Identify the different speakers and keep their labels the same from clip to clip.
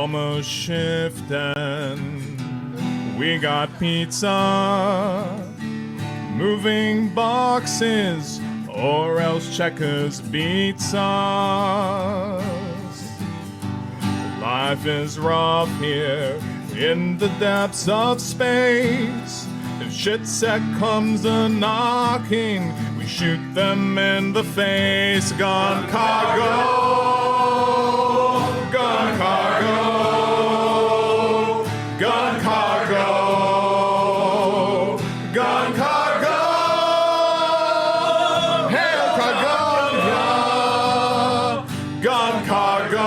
Speaker 1: almost shifting. We got pizza, moving boxes, or else Checkers beats us. Life is rough here in the depths of space. If shit set comes a-knocking, we shoot them in the face. Gun cargo, gun cargo, gun cargo, gun cargo, hail cargo, gun cargo,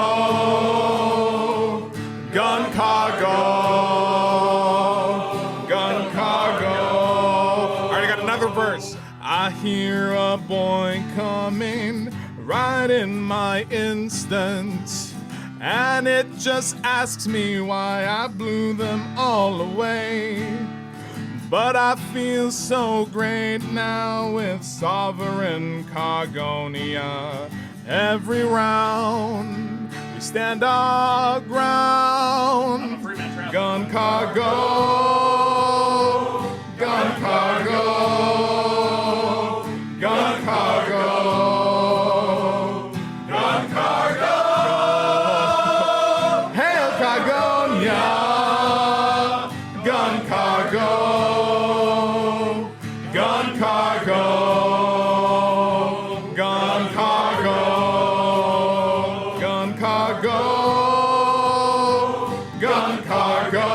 Speaker 1: gun cargo, gun cargo. Alright, I got another verse. I hear a boy coming right in my instant, and it just asks me why I blew them all away. But I feel so great now with sovereign Cargonia. Every round we stand our ground. Gun cargo, gun cargo, gun cargo, gun cargo, hail Cargonia, gun cargo, gun cargo, gun cargo, gun cargo, gun cargo,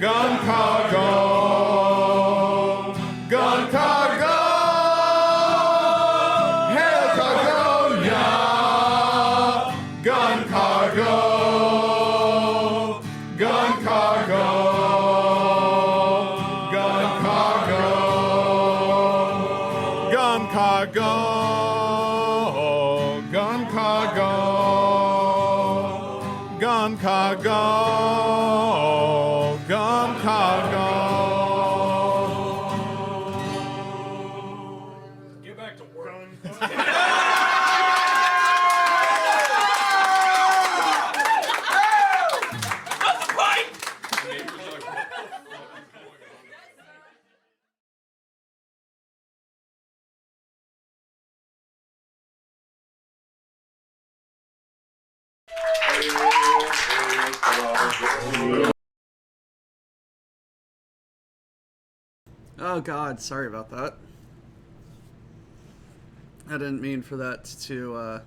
Speaker 1: gun cargo, gun cargo, hail Cargonia, gun cargo, gun cargo, gun cargo, gun cargo, gun cargo, gun cargo, gun cargo.
Speaker 2: Get back to work.
Speaker 3: Oh god, sorry about that. I didn't mean for that to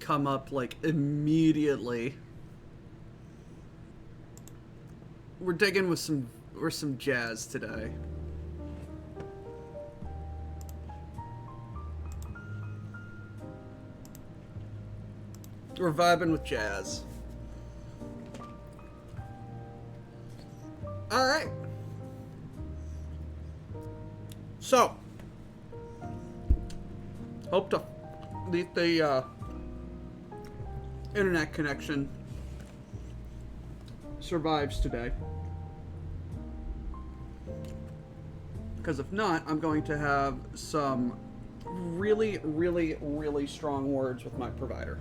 Speaker 3: come up like immediately. We're digging with some jazz today. We're vibing with jazz. All right. So, hope the internet connection survives today. Because if not, I'm going to have some really, really, really strong words with my provider.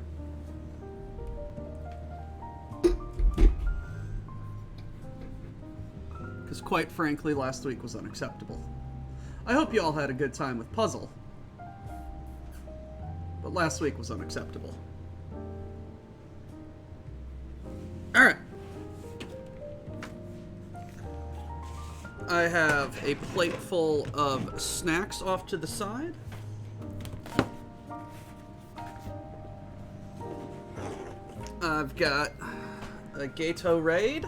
Speaker 3: Because quite frankly, last week was unacceptable. I hope you all had a good time with Puzzle. But last week was unacceptable. Alright. I have a plate full of snacks off to the side. I've got a Gatorade.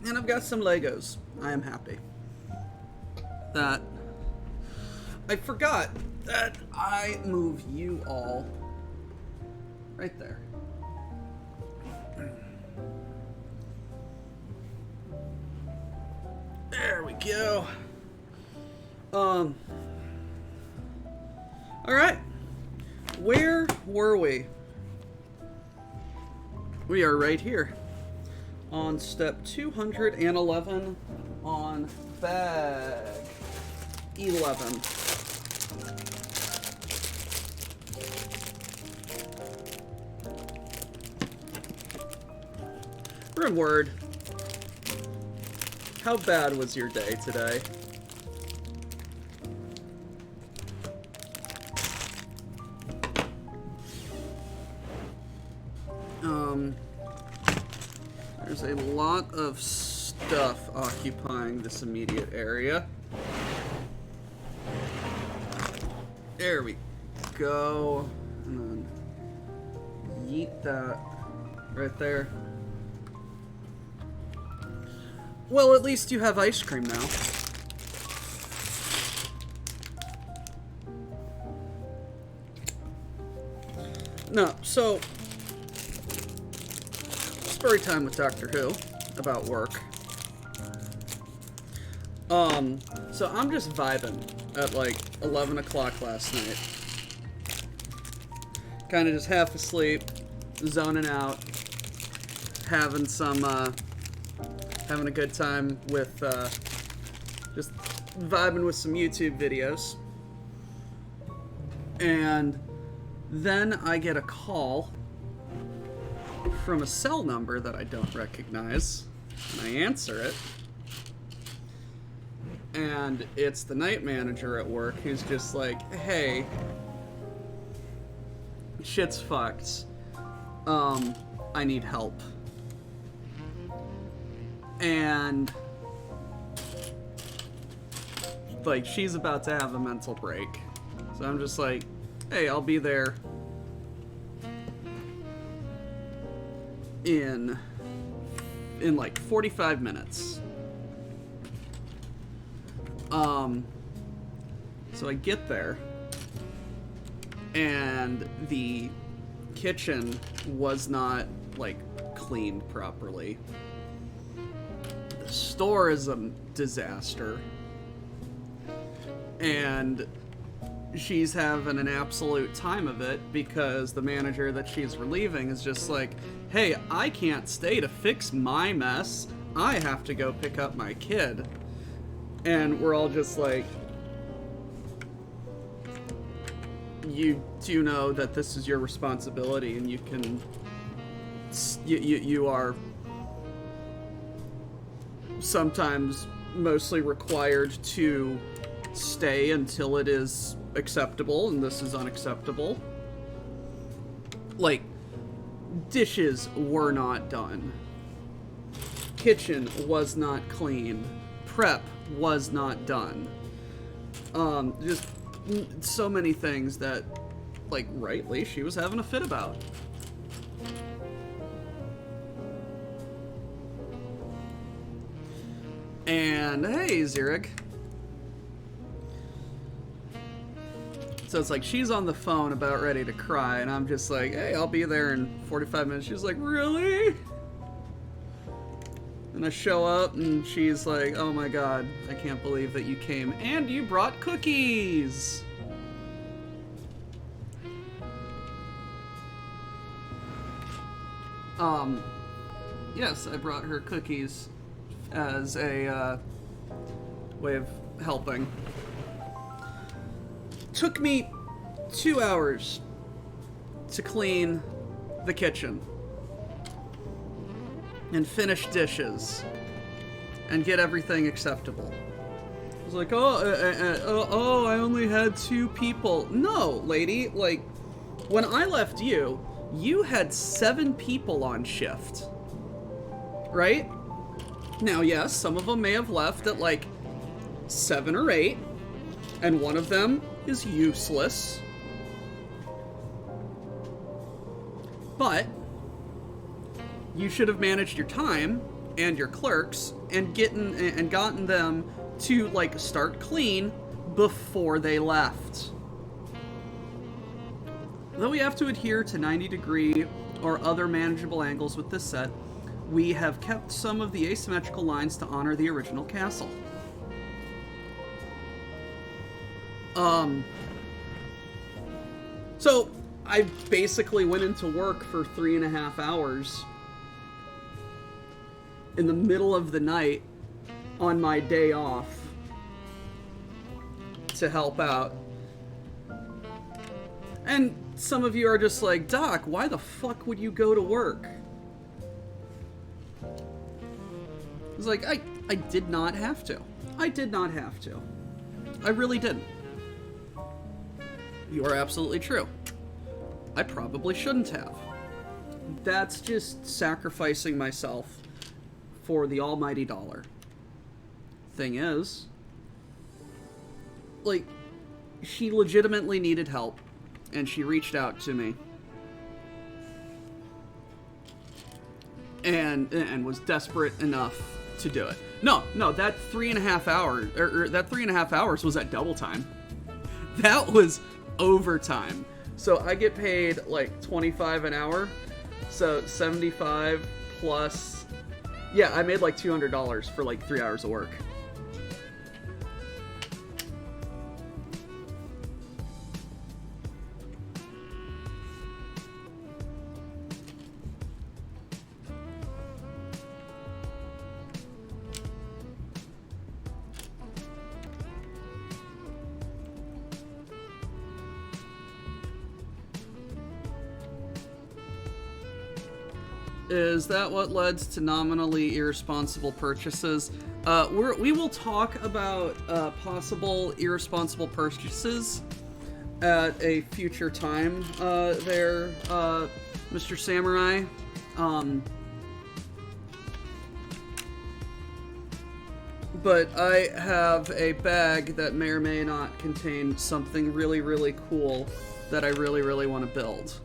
Speaker 3: And I've got some Legos. I am happy that I forgot that I move you all right there. There we go. All right. Where were we? We are right here on step 211 on bag. 11. Rimward, how bad was your day today? There's a lot of stuff occupying this immediate area. There we go. And then yeet that right there. Well, at least you have ice cream now. No, so story time with Doctor Who about work. So I'm just vibing at like 11 o'clock last night. Kind of just half asleep, zoning out, having a good time with just vibing with some YouTube videos. And then I get a call from a cell number that I don't recognize, and I answer it, and it's the night manager at work who's just like, hey, shit's fucked, I need help. And like, she's about to have a mental break, so I'm just like, hey, I'll be there in like 45 minutes. So I get there, and the kitchen was not like cleaned properly. The store is a disaster, and she's having an absolute time of it because the manager that she's relieving is just like, hey, I can't stay to fix my mess. I have to go pick up my kid. And we're all just like, you do know that this is your responsibility, and you can, you are sometimes mostly required to stay until it is acceptable, and this is unacceptable. Like, dishes were not done. Kitchen was not cleaned. Prep was not done. Just so many things that, like, rightly, she was having a fit about. And, hey, Zirig. So it's like, she's on the phone about ready to cry, and I'm just like, hey, I'll be there in 45 minutes. She's like, really? And I show up, and she's like, oh my god, I can't believe that you came, and you brought cookies! Yes, I brought her cookies as a, way of helping. Took me 2 hours to clean the kitchen and finish dishes and get everything acceptable. I was like, oh, I only had 2 people. No, lady, like, when I left you, you had 7 people on shift, right? Now, yes, some of them may have left at like 7 or 8, and one of them is useless. But you should have managed your time and your clerks and gotten them to like start clean before they left. Though we have to adhere to 90-degree or other manageable angles with this set, we have kept some of the asymmetrical lines to honor the original castle. So I basically went into work for 3.5 hours in the middle of the night on my day off to help out. And some of you are just like, Doc, why the fuck would you go to work? It's like, I did not have to. I did not have to. I really didn't. You are absolutely true. I probably shouldn't have. That's just sacrificing myself for the almighty dollar. Thing is, like, she legitimately needed help, and she reached out to me. And was desperate enough to do it. No, that 3.5 hours, or that 3.5 hours was at double time. That was overtime. So I get paid like $25 an hour. So 75 plus, yeah, I made like $200 for like 3 hours of work. Is that what led to nominally irresponsible purchases? We will talk about possible irresponsible purchases at a future time there, Mr. Samurai. But I have a bag that may or may not contain something really, really cool that I really, really want to build.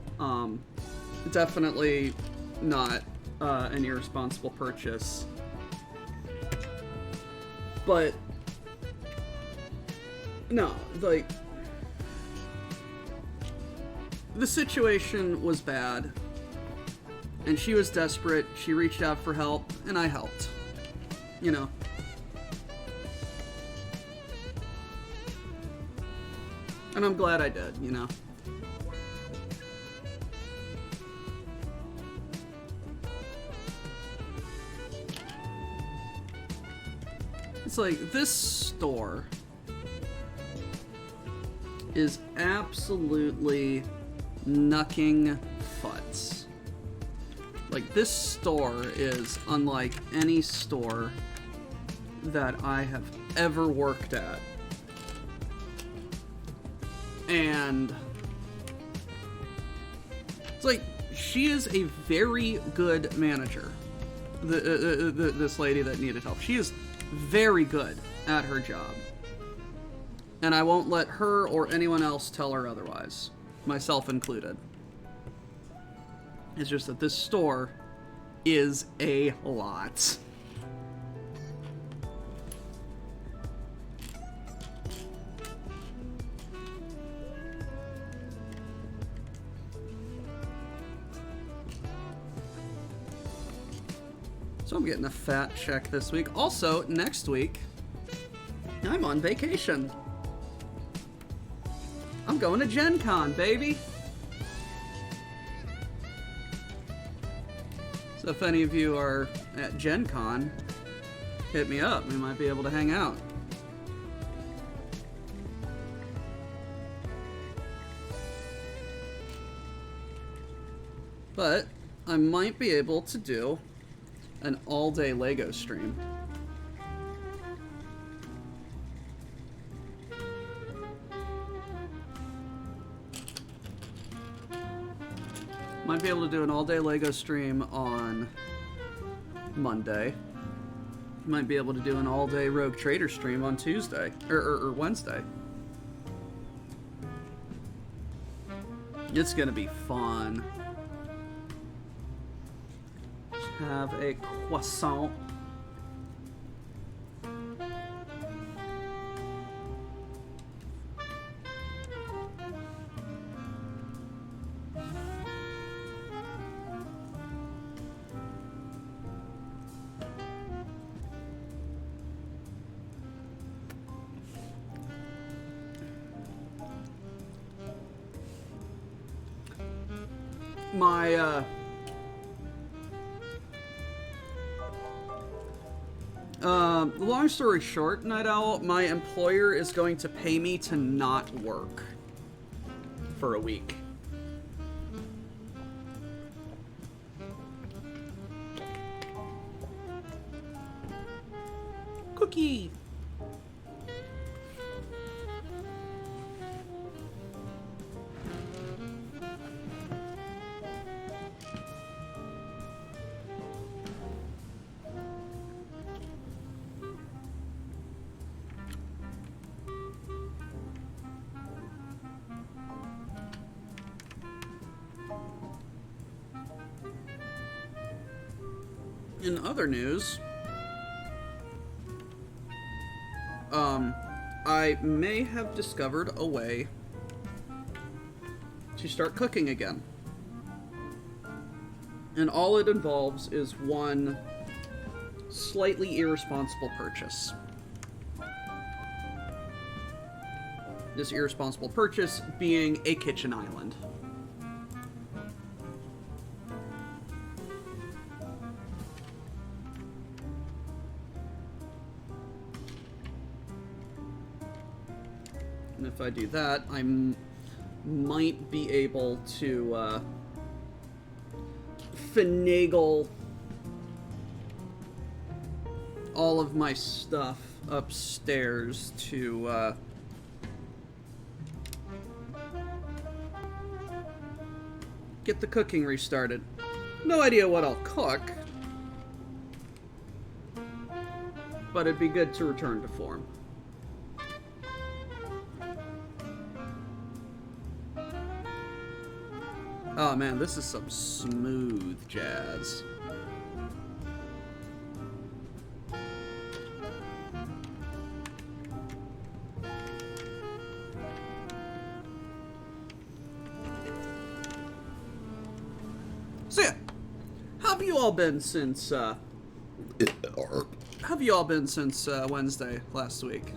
Speaker 3: Definitely not an irresponsible purchase. But no, like, the situation was bad and she was desperate. She reached out for help and I helped, you know. And I'm glad I did, you know. It's like, this store is absolutely knucking futz. Like, this store is unlike any store that I have ever worked at. And it's like, she is a very good manager. This lady that needed help. She is very good at her job. And I won't let her or anyone else tell her otherwise, myself included. It's just that this store is a lot. So I'm getting a fat check this week. Also, next week, I'm on vacation. I'm going to Gen Con, baby. So if any of you are at Gen Con, hit me up. We might be able to hang out. But I might be able to do an all-day Lego stream. Might be able to do an all-day Lego stream on Monday. Might be able to do an all-day Rogue Trader stream on Tuesday, or Wednesday. It's gonna be fun. Have a croissant. Long story short, Night Owl, my employer is going to pay me to not work for a week. Cookie! In other news, I may have discovered a way to start cooking again. And all it involves is one slightly irresponsible purchase. This irresponsible purchase being a kitchen island. And if I do that, I might be able to finagle all of my stuff upstairs to get the cooking restarted. No idea what I'll cook, but it'd be good to return to form. Oh man, this is some smooth jazz. So yeah, how have you all been since Wednesday last week?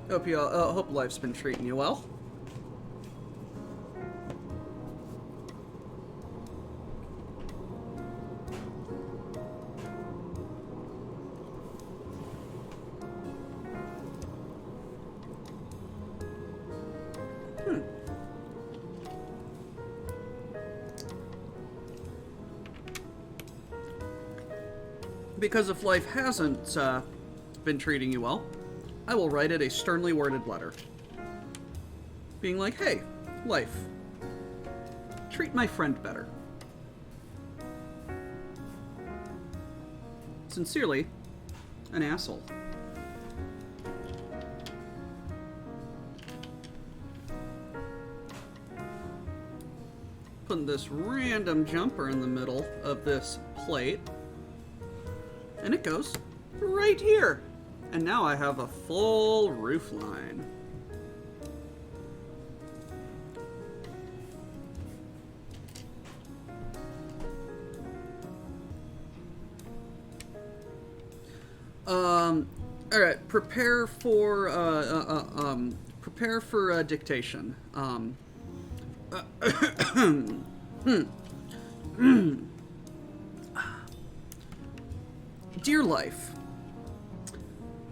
Speaker 3: Hope life's been treating you well. Because if life hasn't been treating you well, I will write it a sternly worded letter. Being like, hey, life, treat my friend better. Sincerely, an asshole. Putting this random jumper in the middle of this plate. And it goes right here. And now I have a full roof line. All right, prepare for dictation. Dear life,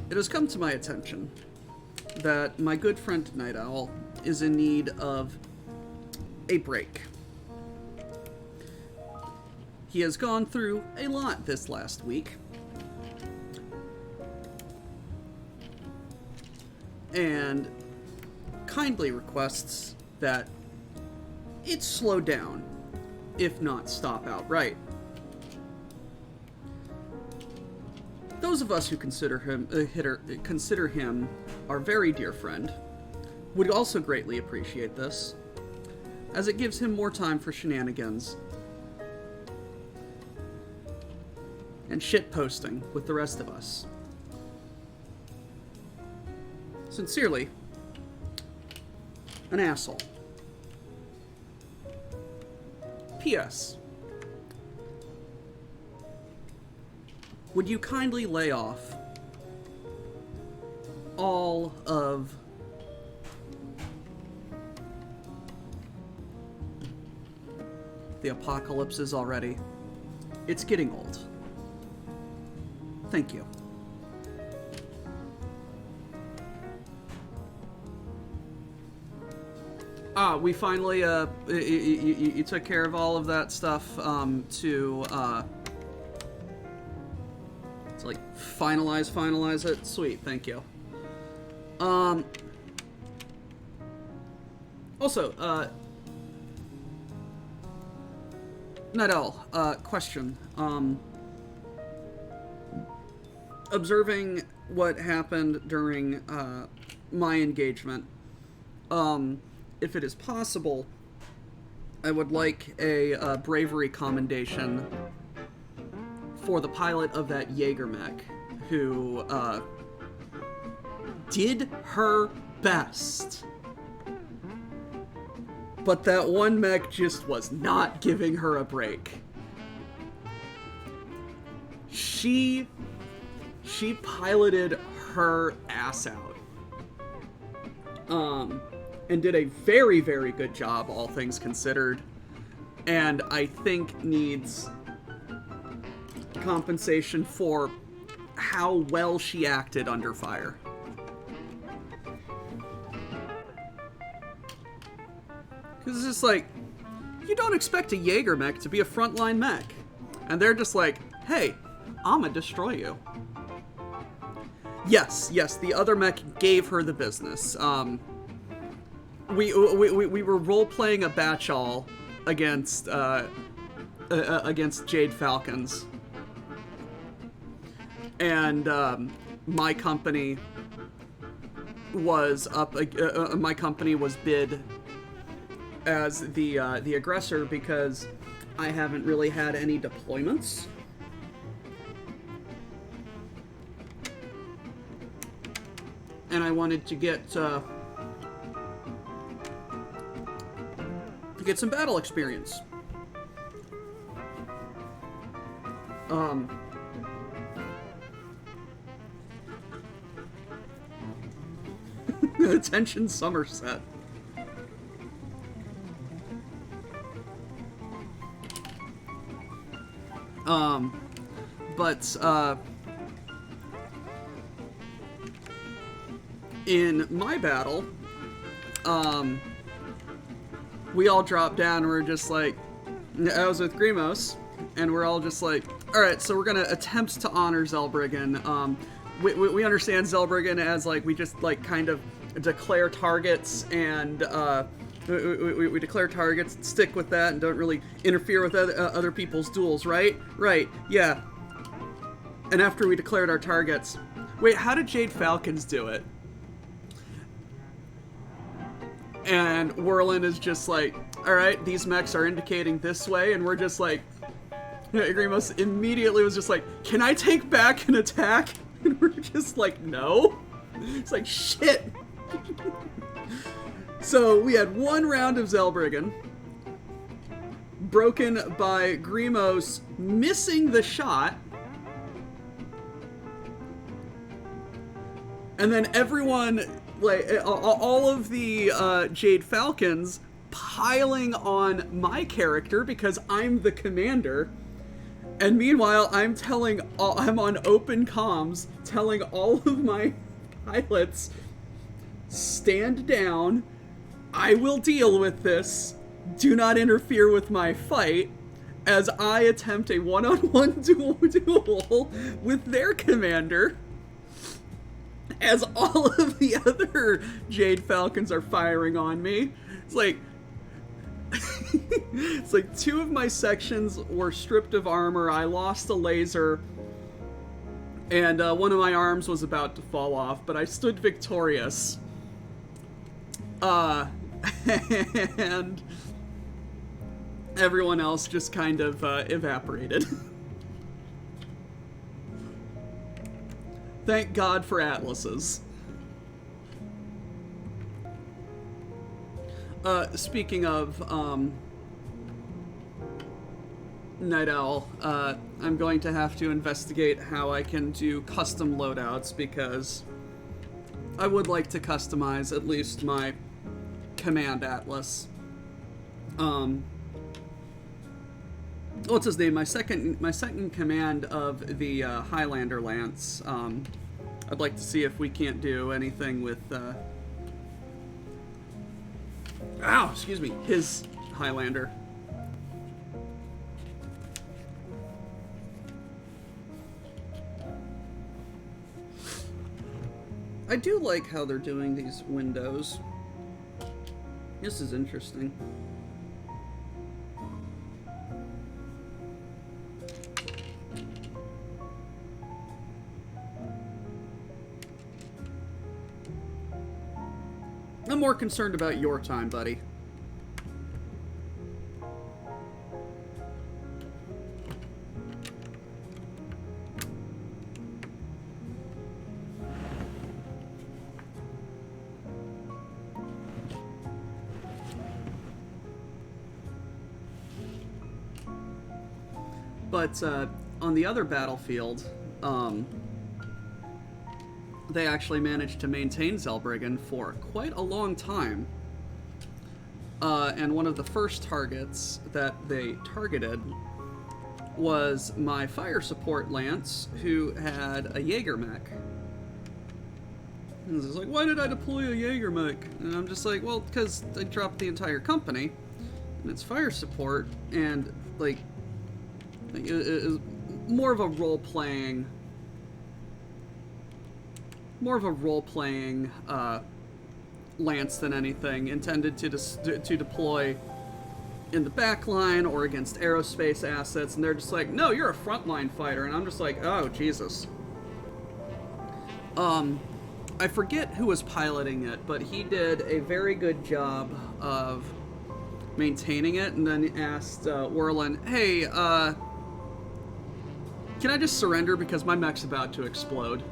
Speaker 3: it has come to my attention that my good friend Night Owl is in need of a break. He has gone through a lot this last week, and kindly requests that it slow down, if not stop outright. Those of us who consider him our very dear friend would also greatly appreciate this, as it gives him more time for shenanigans and shitposting with the rest of us. Sincerely, an asshole. P.S. Would you kindly lay off all of the apocalypses already? It's getting old. Thank you. We finally, you took care of all of that stuff, to like, finalize it? Sweet, thank you. Also, Nidell, question. Observing what happened during, my engagement, if it is possible, I would like a bravery commendation for the pilot of that Jaeger mech, who did her best. But that one mech just was not giving her a break. She piloted her ass out. And did a very, very good job, all things considered. And I think needs compensation for how well she acted under fire. Because it's just like, you don't expect a Jaeger mech to be a frontline mech. And they're just like, hey, I'ma destroy you. Yes, the other mech gave her the business. We were role-playing a batch-all against Jade Falcons. And my company was bid as the aggressor because I haven't really had any deployments. And I wanted to get some battle experience. Attention Somerset. In my battle, we all dropped down and we're just like, I was with Grimos, and we're all just like, alright, so we're gonna attempt to honor Zellbriggen. We understand Zellbriggen as, like, we just, like, kind of declare targets, and, we declare targets, stick with that, and don't really interfere with other people's duels, right? Right, yeah. And after we declared our targets... Wait, how did Jade Falcons do it? And Whirlin is just like, alright, these mechs are indicating this way, and we're just like... Grimos immediately was just like, can I take back an attack? And we're just like, no. It's like, shit. So we had one round of Zellbriggen, broken by Grimos missing the shot, and then everyone, like, all of the Jade Falcons piling on my character because I'm the commander. And meanwhile, I'm on open comms telling all of my pilots, stand down, I will deal with this, do not interfere with my fight, as I attempt a one-on-one duel with their commander, as all of the other Jade Falcons are firing on me. It's like... It's like two of my sections were stripped of armor, I lost a laser, and one of my arms was about to fall off, but I stood victorious. And everyone else just kind of evaporated. Thank God for atlases. Speaking of, Night Owl, I'm going to have to investigate how I can do custom loadouts, because I would like to customize at least my command atlas. what's his name? My second command of the Highlander Lance. I'd like to see if we can't do anything with excuse me, his Highlander. I do like how they're doing these windows. This is interesting. I'm more concerned about your time, buddy. But on the other battlefield, they actually managed to maintain Zellbriggen for quite a long time. And one of the first targets that they targeted was my fire support Lance, who had a Jaeger mech. And it's like, why did I deploy a Jaeger mech? And I'm just like, well, because I dropped the entire company, and it's fire support, and like it is more of a role-playing Lance than anything, intended to deploy in the back line or against aerospace assets, and they're just like, no, you're a frontline fighter, and I'm just like, oh, Jesus. I forget who was piloting it, but he did a very good job of maintaining it, and then asked Whirlin, hey, can I just surrender because my mech's about to explode?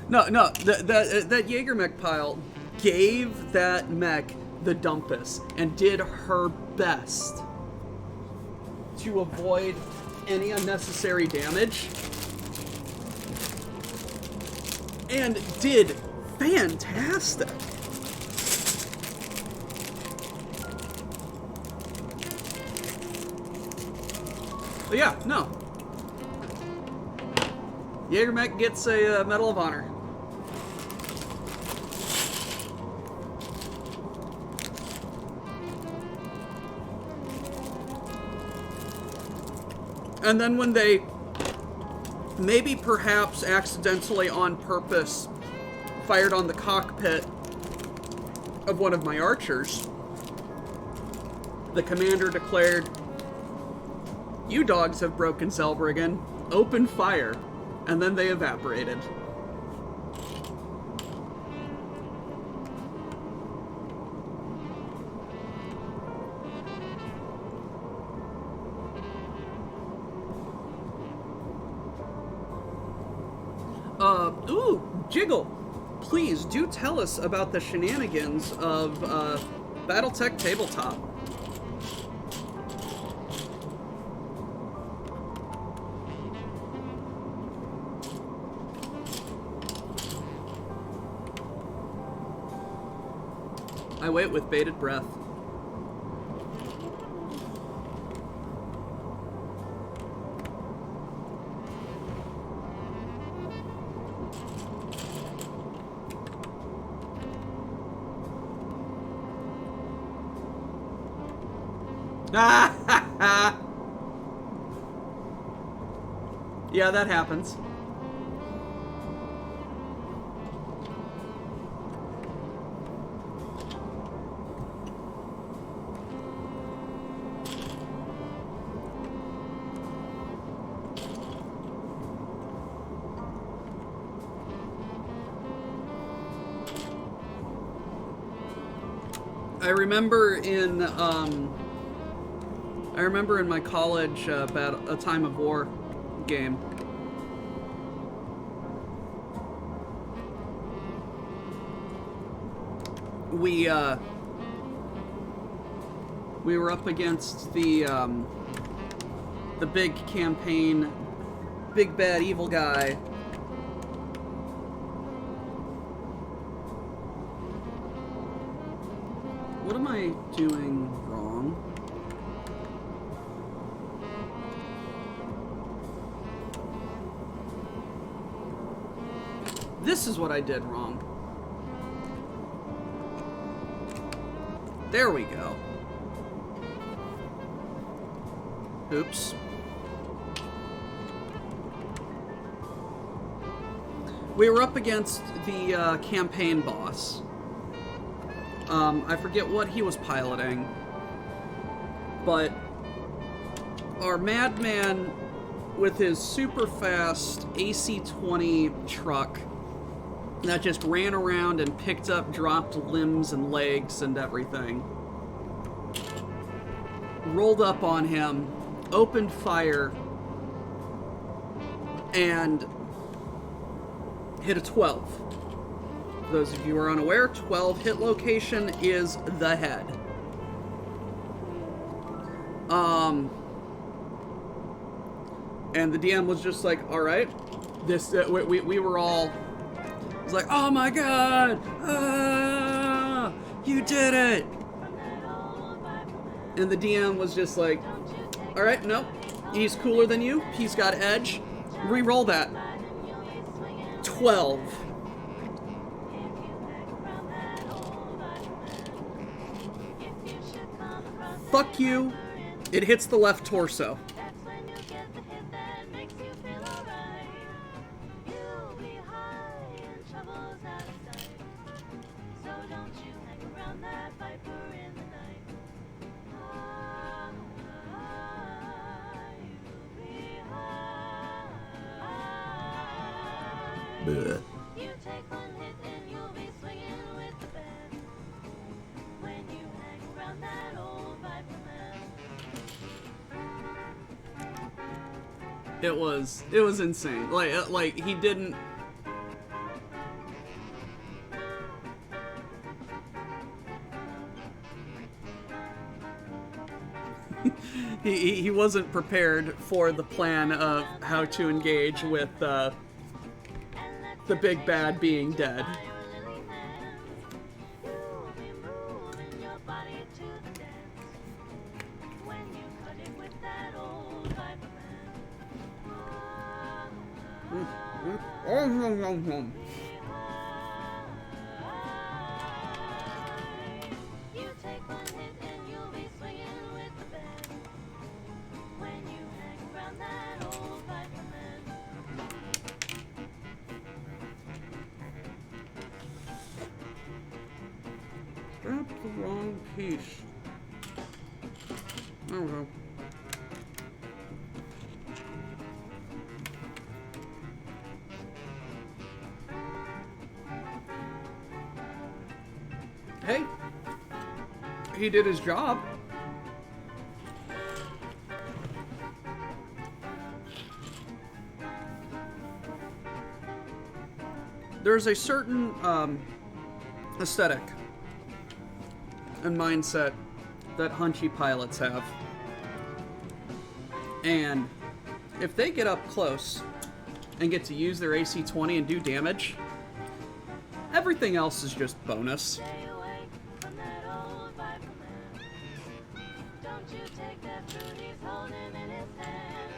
Speaker 3: No, that Jaeger mech pile gave that mech the dumpus and did her best to avoid any unnecessary damage, and did fantastic. But yeah, no. Jaeger mech gets a Medal of Honor. And then when they, maybe perhaps accidentally on purpose, fired on the cockpit of one of my archers, the commander declared, "You dogs have broken Zellbriggen. Open fire." And then they evaporated. Jiggle, please do tell us about the shenanigans of Battletech Tabletop. I wait with bated breath. Yeah, that happens. I remember in my college about a Time of War game. We were up against the big campaign, big bad evil guy. What am I doing wrong? This is what I did wrong. There we go. Oops. We were up against the campaign boss. I forget what he was piloting, but our madman with his super fast AC-20 truck that just ran around and picked up dropped limbs and legs and everything rolled up on him, opened fire, and hit a 12. For those of you who are unaware, 12 hit location is the head. And the DM was just like, all right, this, we were all, it was like, oh my god, you did it. And the DM was just like, all right, no, he's cooler than you, he's got edge, re-roll that. 12. Fuck you. It hits the left torso. Blech.
Speaker 2: You take one hit and you'll be swinging with the band. When you hang around that old Viper man.
Speaker 3: It was insane. Like he didn't. He wasn't prepared for the plan of how to engage with the big bad being dead.
Speaker 2: You take one hit and you'll be swinging with the band. When you hang around that old Viper man.
Speaker 3: Grabbed the wrong piece. I don't know. Hey, he did his job. There's a certain aesthetic and mindset that hunchy pilots have. And if they get up close and get to use their AC-20 and do damage, everything else is just bonus.
Speaker 2: Stay awake from that old Viper man. Don't you take that fruit he's holding in his hand.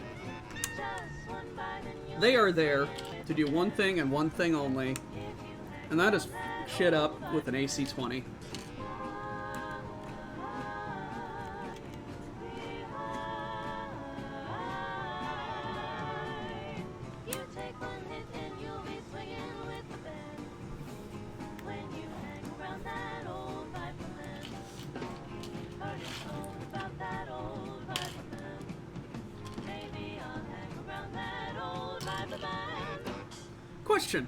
Speaker 2: Just one bite and you'll
Speaker 3: They are there to do one thing and one thing only, and that is shit up with an AC-20.
Speaker 2: You take one hit and you'll be swinging with the band. When you hang around that old Viper man. Heard it's told about that old Viper man. Maybe I'll hang around that old Viper man.
Speaker 3: Question.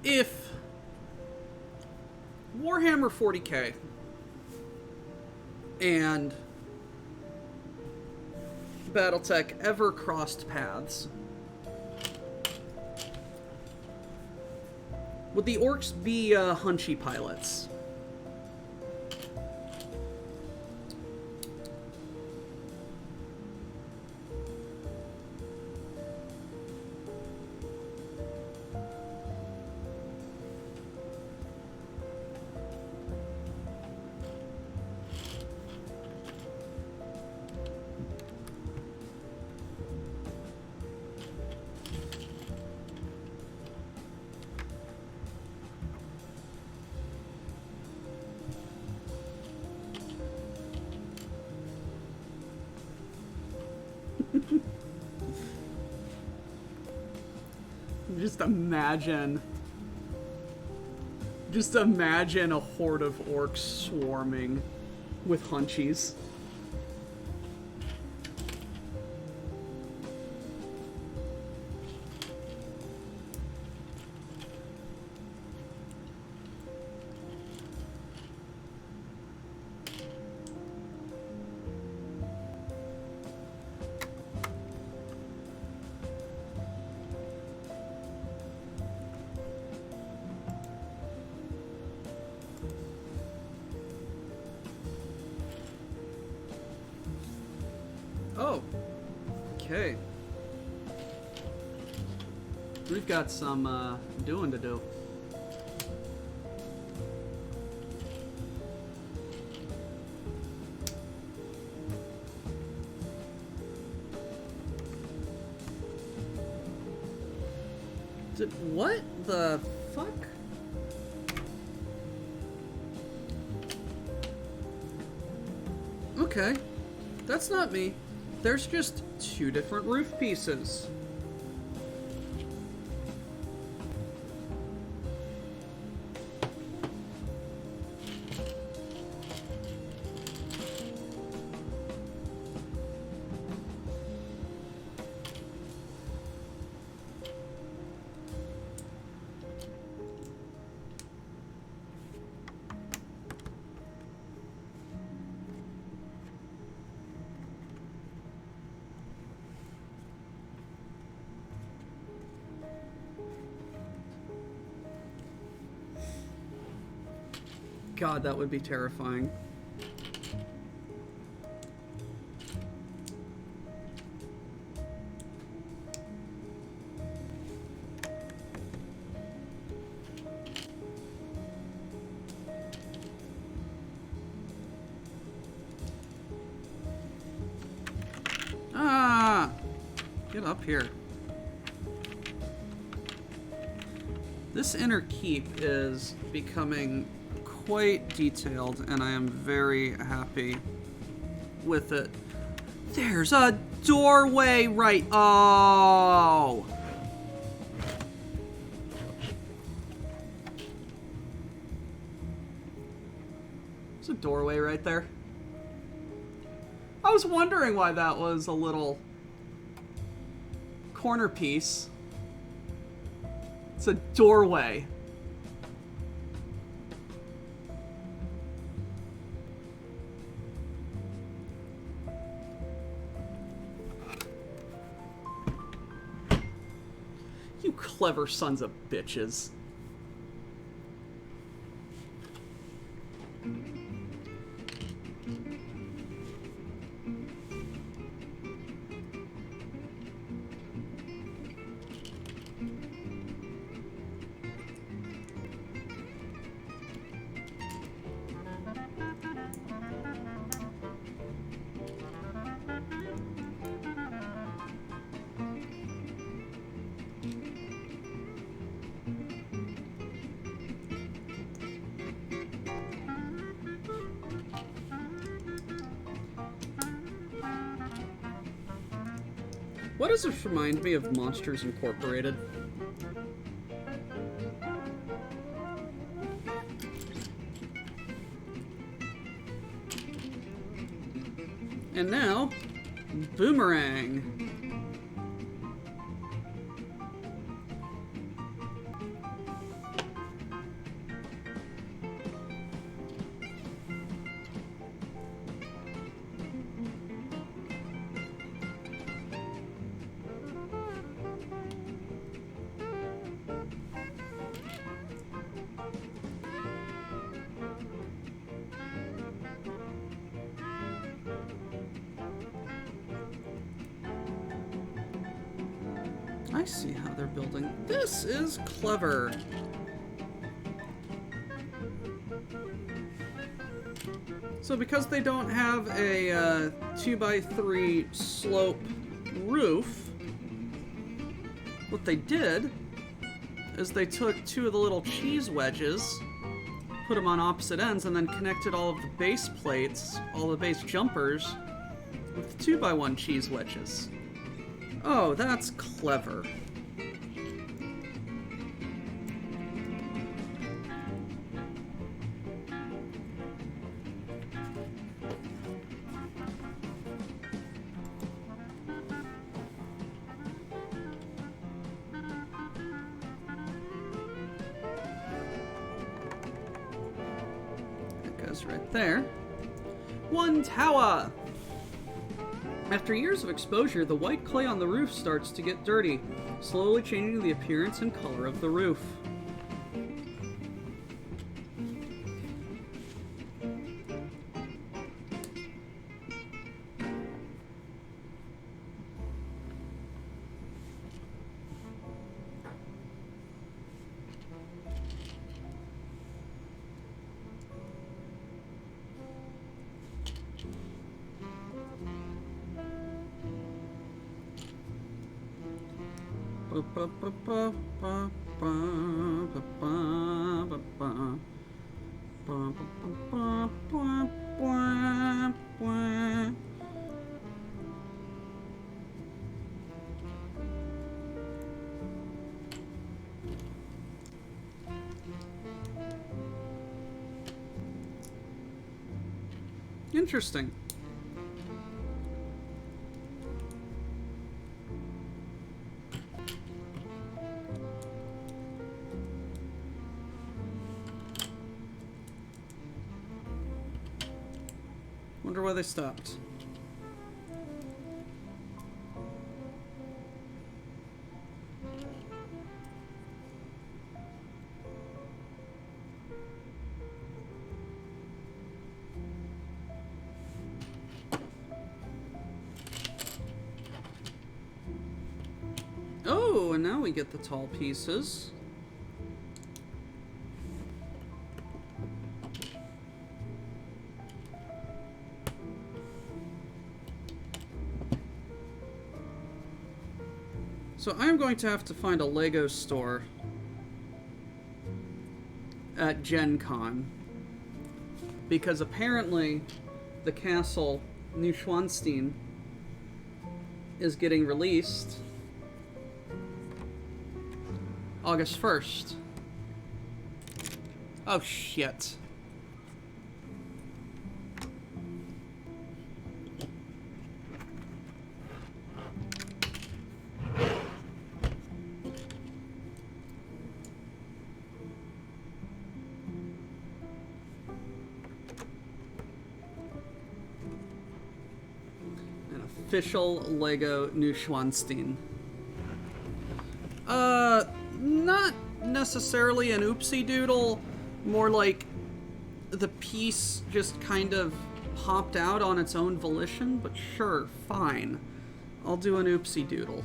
Speaker 3: If Warhammer 40k and Battletech ever crossed paths, would the orcs be hunchy pilots? Just imagine a horde of orcs swarming with hunchies. Oh, okay. We've got some doing to do. What the fuck? Okay, that's not me. There's just two different roof pieces. God, that would be terrifying. Ah! Get up here. This inner keep is becoming quite detailed, and I am very happy with it. There's a doorway right... Oh! There's a doorway right there. I was wondering why that was a little corner piece. It's a doorway. You clever sons of bitches. What does this remind me of Monsters Incorporated? And now, Boomerang. I see how they're building. This is clever. So because they don't have a 2x3 slope roof, what they did is they took two of the little cheese wedges, put them on opposite ends, and then connected all of the base plates, all the base jumpers, with 2x1 cheese wedges. Oh, that's clever. goes right there. 1 tower! After years of exposure, the white clay on the roof starts to get dirty, slowly changing the appearance and color of the roof. Interesting. Wonder why they stopped. Oh, and now we get the tall pieces. So I'm going to have to find a Lego store at Gen Con, because apparently the castle Neuschwanstein is getting released August 1st. Oh shit. An official Lego Neuschwanstein. Not necessarily an oopsie doodle, more like the piece just kind of popped out on its own volition, but sure, fine. I'll do an oopsie doodle.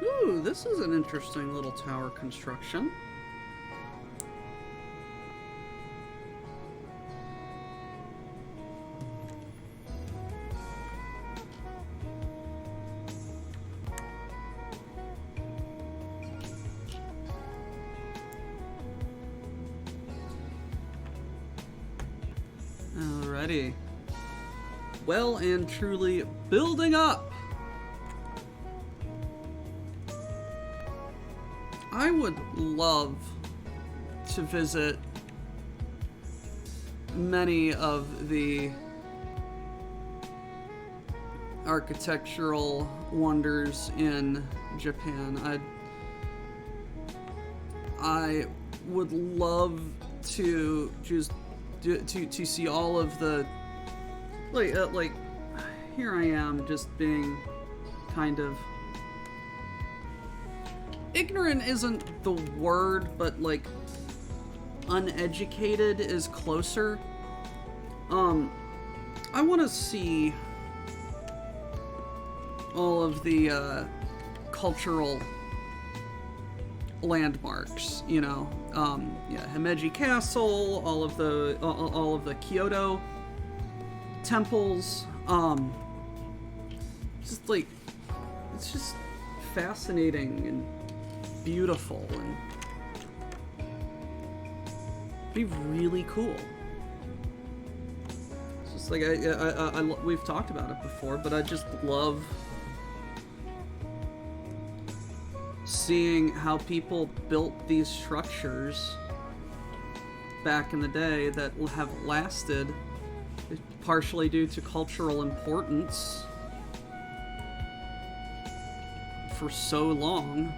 Speaker 3: Ooh, this is an interesting little tower construction. Alrighty. Well and truly building up. I would love to visit many of the architectural wonders in Japan. I would love to just to see all of the like here I am just being kind of ignorant isn't the word, but like uneducated is closer. I want to see all of the cultural landmarks, you know. Yeah, Himeji Castle, all of the Kyoto temples. Just like, it's just fascinating and beautiful, and be really cool. It's just like we've talked about it before, but I just love seeing how people built these structures back in the day that have lasted, partially due to cultural importance, for so long.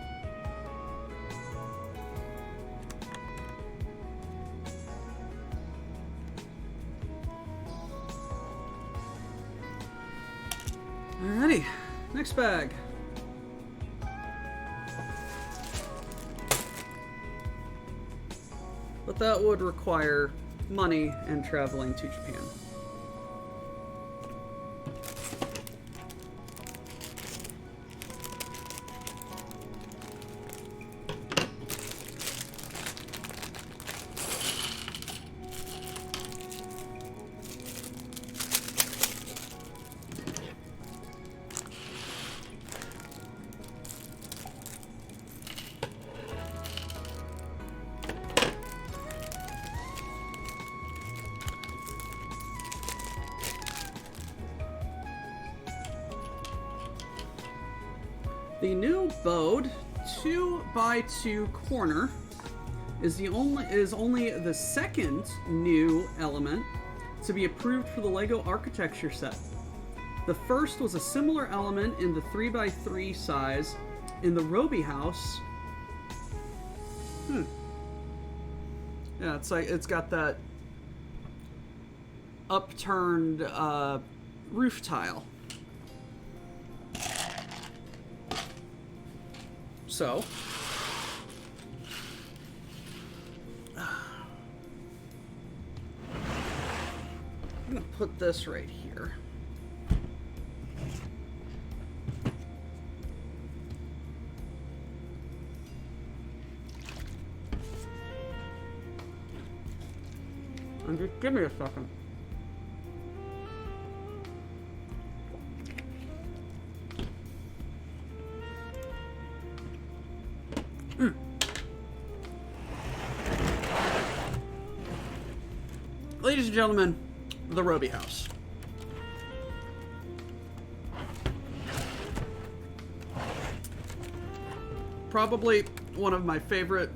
Speaker 3: Alrighty, next bag. But that would require money and traveling to Japan. The new Bode 2x2 corner is only the second new element to be approved for the LEGO architecture set. The first was a similar element in the 3x3 size in the Roby house. Yeah, it's got that upturned roof tile. So, I'm gonna put this right here. And just give me a second. Ladies and gentlemen, the Roby house. Probably one of my favorite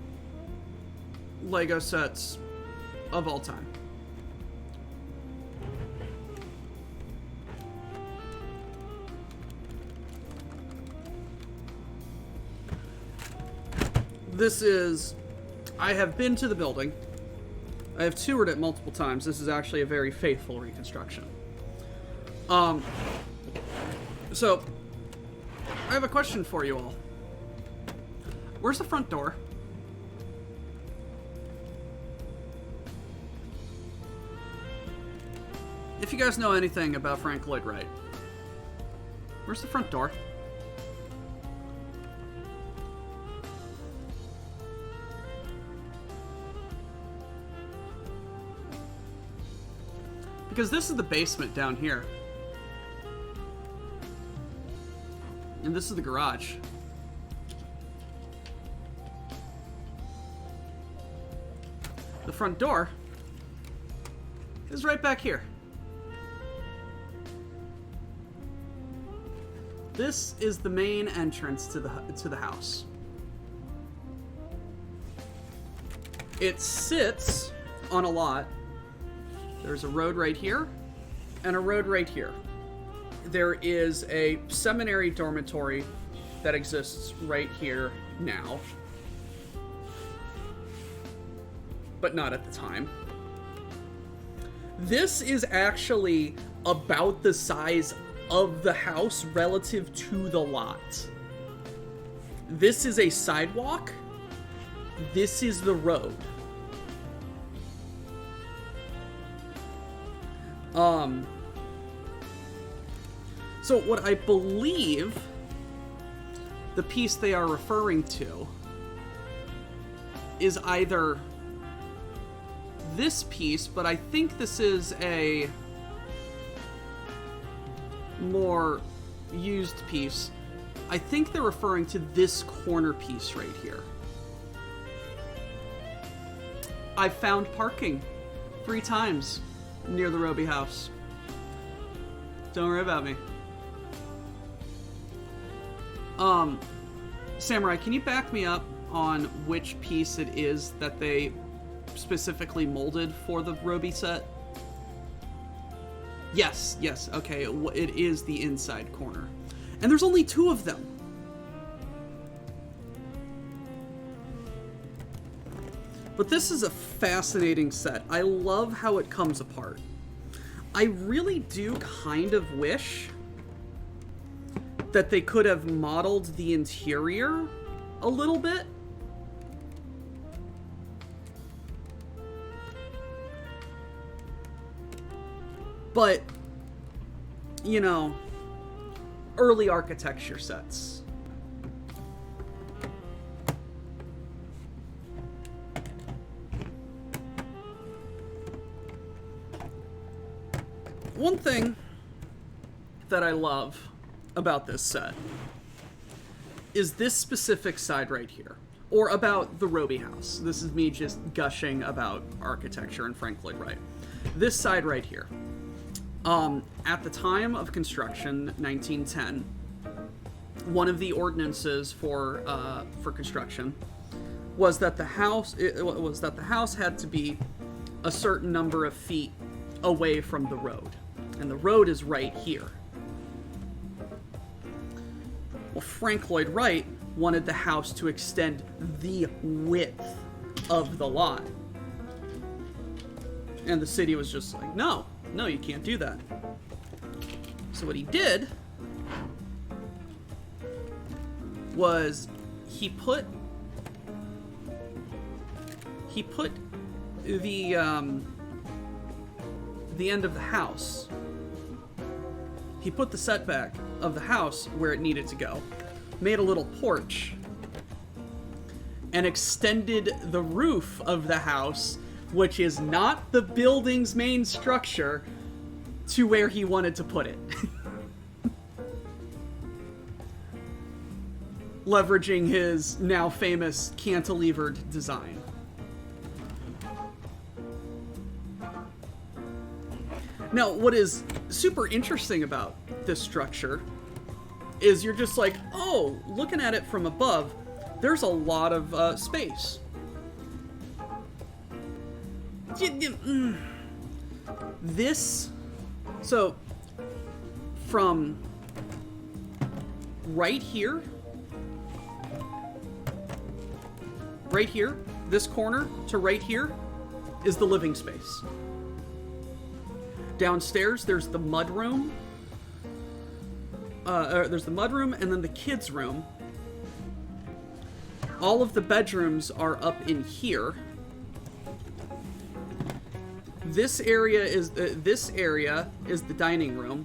Speaker 3: LEGO sets of all time. This is... I have been to the building. I have toured it multiple times. This is actually a very faithful reconstruction. So, I have a question for you all. Where's the front door? If you guys know anything about Frank Lloyd Wright, where's the front door? Because this is the basement down here. And this is the garage. The front door is right back here. This is the main entrance to the house. It sits on a lot. There's a road right here, and a road right here. There is a seminary dormitory that exists right here now, but not at the time. This is actually about the size of the house relative to the lot. This is a sidewalk. This is the road. So what I believe the piece they are referring to is either this piece, but I think this is a more used piece. I think they're referring to this corner piece right here. I found parking 3 times near the Roby house. Don't worry about me. Samurai, can you back me up on which piece it is that they specifically molded for the Roby set? Yes, okay, it is the inside corner. And there's only 2 of them. But this is a fascinating set. I love how it comes apart. I really do kind of wish that they could have modeled the interior a little bit. But, you know, early architecture sets. One thing that I love about this set is this specific side right here, or about the Roby house. This is me just gushing about architecture and Frank Lloyd Wright. This side right here. At the time of construction, 1910, one of the ordinances for construction was that the house had to be a certain number of feet away from the road, and the road is right here. Well, Frank Lloyd Wright wanted the house to extend the width of the lot, and the city was just like, no, you can't do that. So what he did was he put the end of the house. He put the setback of the house where it needed to go, made a little porch, and extended the roof of the house, which is not the building's main structure, to where he wanted to put it. Leveraging his now famous cantilevered design. Now, what is super interesting about this structure is you're just like, oh, looking at it from above, there's a lot of space. This, so from right here, this corner to right here is the living space. Downstairs, there's the mud room. There's the mud room and then the kids' room. All of the bedrooms are up in here. This area is the dining room,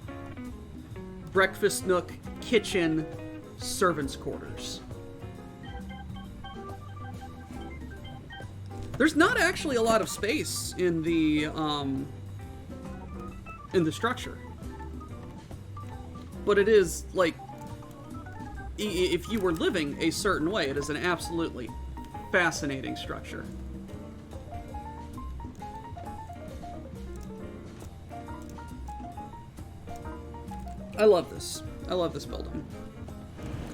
Speaker 3: breakfast nook, kitchen, servants' quarters. There's not actually a lot of space in the structure, but it is like, if you were living a certain way, it is an absolutely fascinating structure. I love this. I love this building.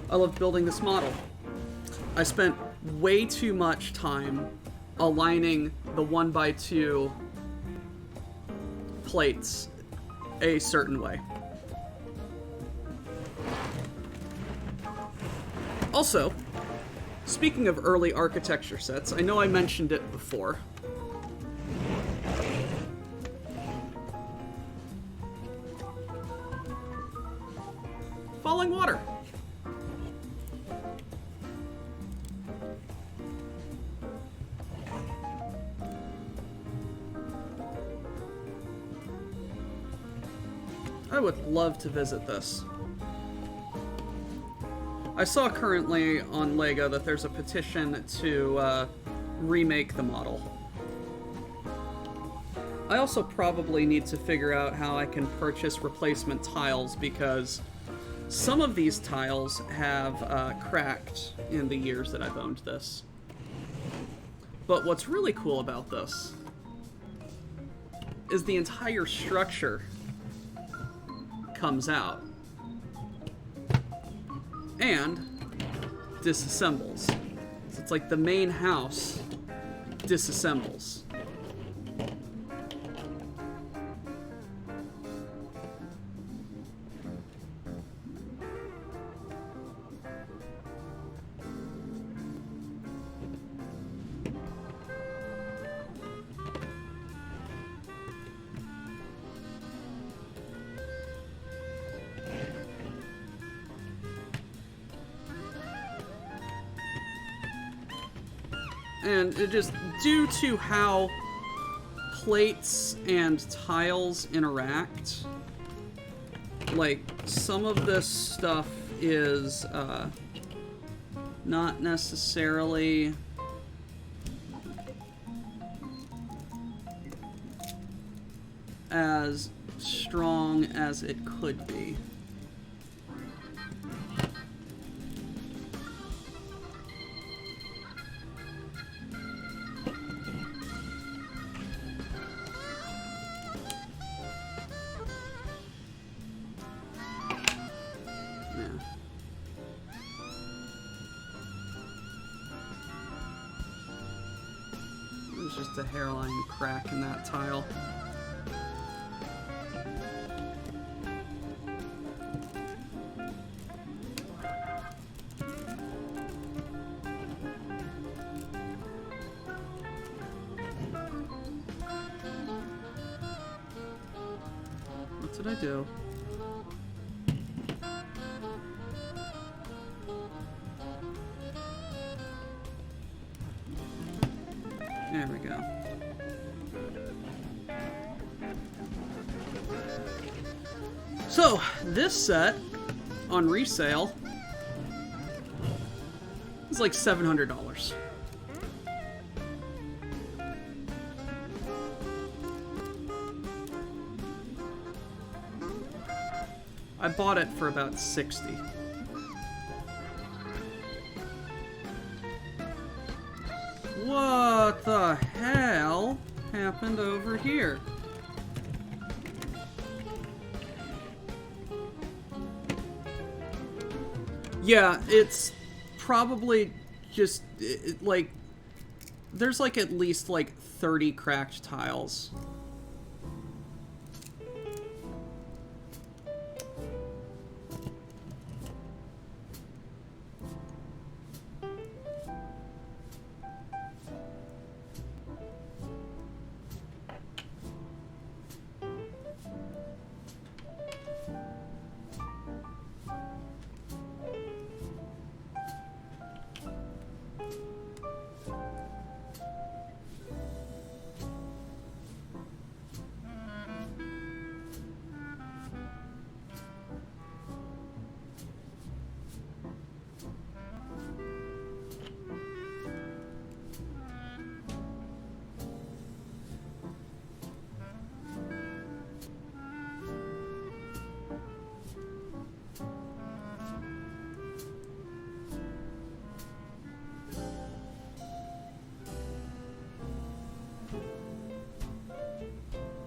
Speaker 3: I love building this model. I spent way too much time aligning the 1x2 plates a certain way. Also, speaking of early architecture sets, I know I mentioned it before. Falling water. I would love to visit this. I saw currently on LEGO that there's a petition to remake the model. I also probably need to figure out how I can purchase replacement tiles because some of these tiles have cracked in the years that I've owned this. But what's really cool about this is the entire structure comes out and disassembles. So it's like the main house disassembles. And it just, due to how plates and tiles interact, like, some of this stuff is not necessarily as strong as it could be. Just a hairline crack in that tile. What did I do? There we go. So, this set on resale is like $700. I bought it for about $60. What the hell happened over here? Yeah, it's probably just, like, there's like at least like 30 cracked tiles.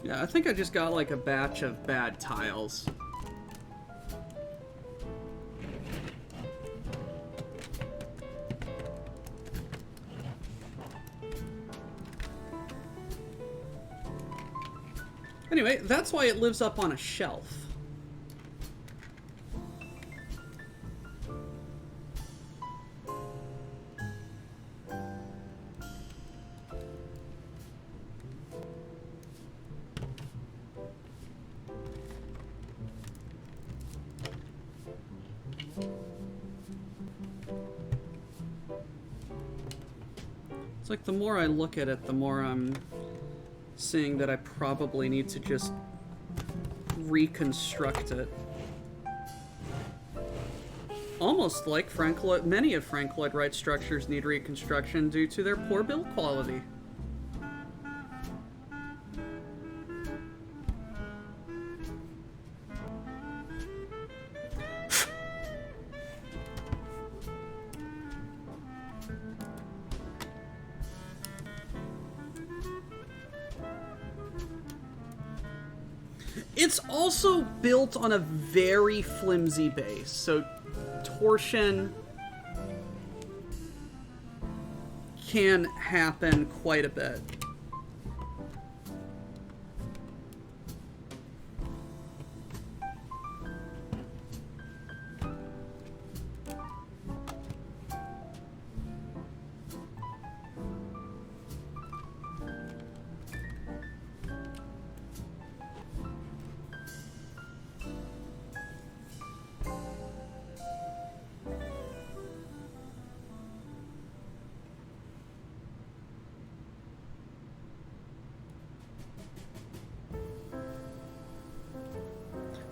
Speaker 3: Yeah, I think I just got like a batch of bad tiles. Anyway, that's why it lives up on a shelf. It's like the more I look at it, the more I'm seeing that I probably need to just reconstruct it. Almost like many of Frank Lloyd Wright's structures need reconstruction due to their poor build quality. It's also built on a very flimsy base, so torsion can happen quite a bit.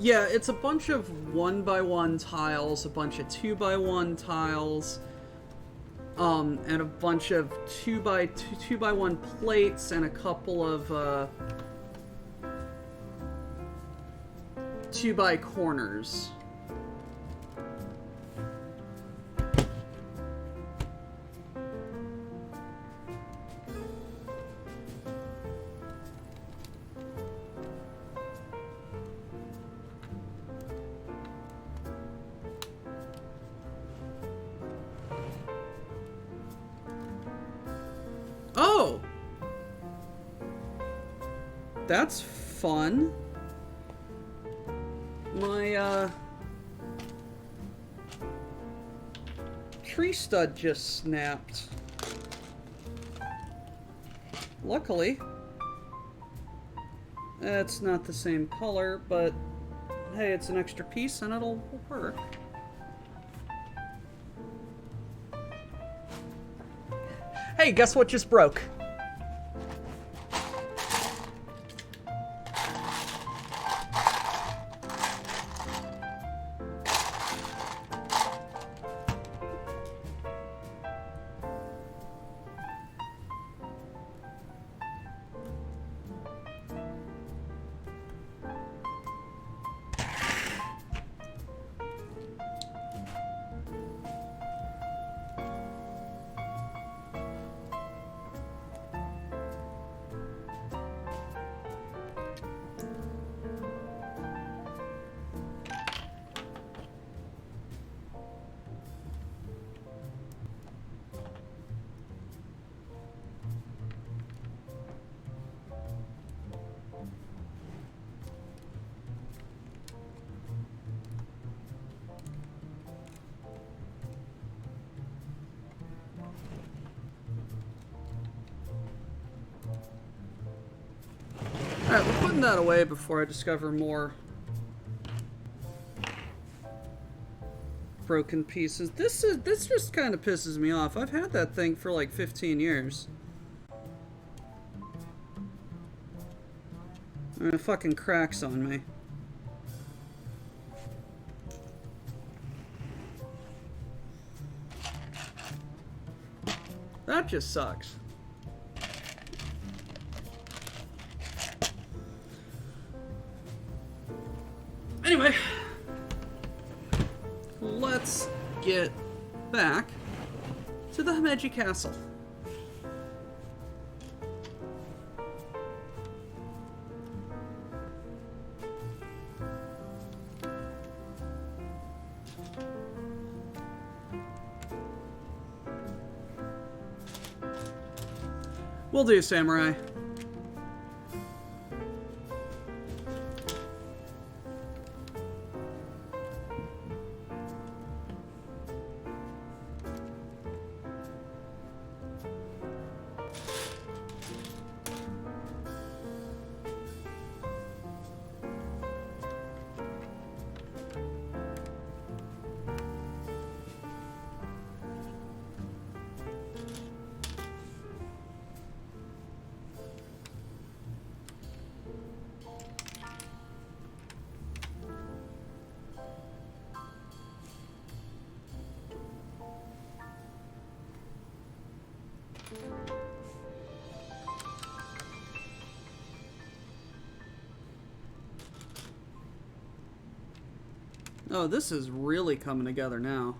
Speaker 3: Yeah, it's a bunch of 1x1 tiles, a bunch of 2x1 tiles, and a bunch of 2x1 plates, and a couple of 2x corners. Oh! That's fun. My, tree stud just snapped. Luckily, it's not the same color, but hey, it's an extra piece and it'll work. Hey, guess what just broke? Alright, we're putting that away before I discover more broken pieces. This just kind of pisses me off. I've had that thing for like 15 years. And it fucking cracks on me. That just sucks. Anyway, let's get back to the Himeji Castle. Will do, Samurai. Oh, this is really coming together now.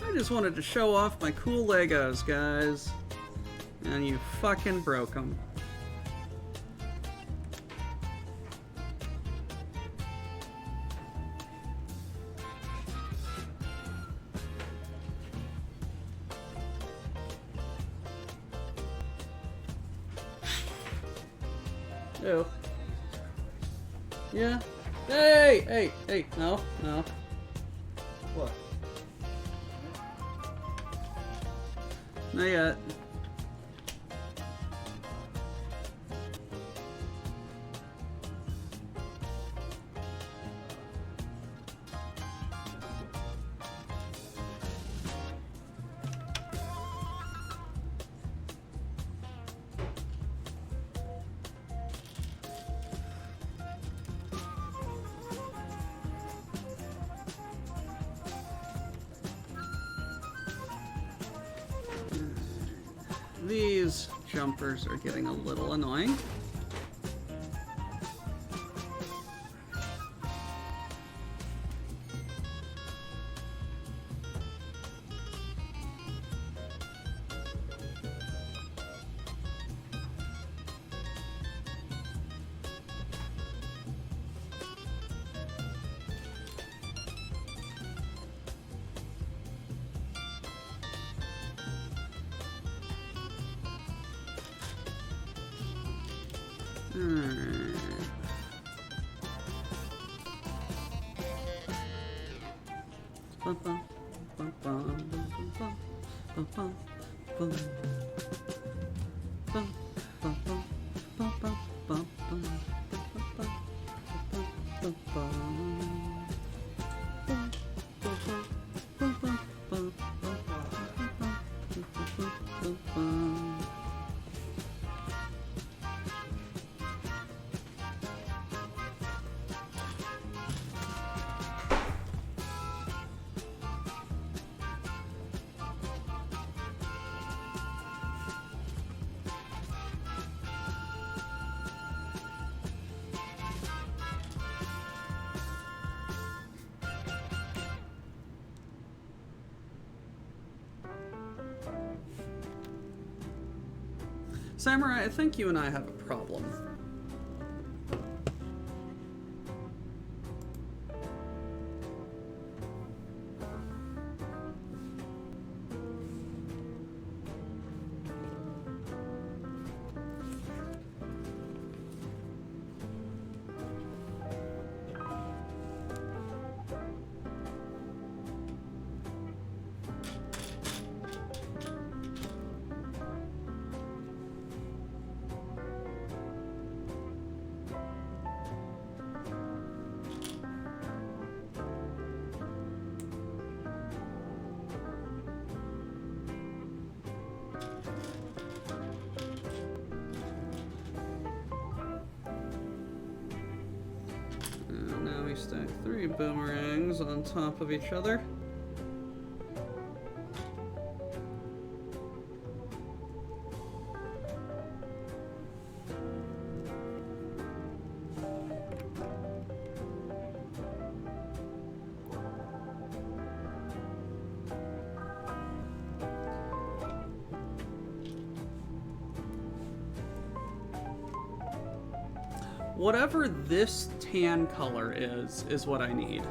Speaker 3: I just wanted to show off my cool Legos, guys. And you fucking broke them. Ew. Yeah. Hey, no.
Speaker 4: What?
Speaker 3: Not yet. These jumpers are getting a little annoying. Samurai, I think you and I have a problem. Now we stack 3 boomerangs on top of each other. Whatever this tan color is what I need.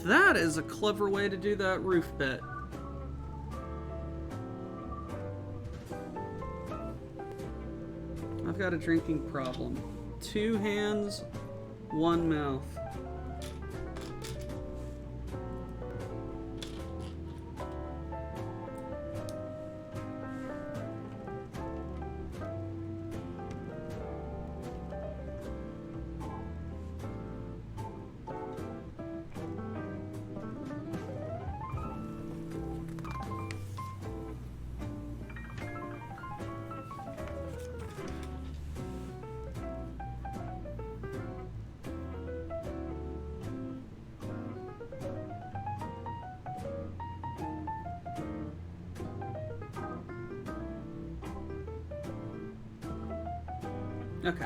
Speaker 3: That is a clever way to do that roof bit. I've got a drinking problem. 2 hands, 1 mouth. Okay.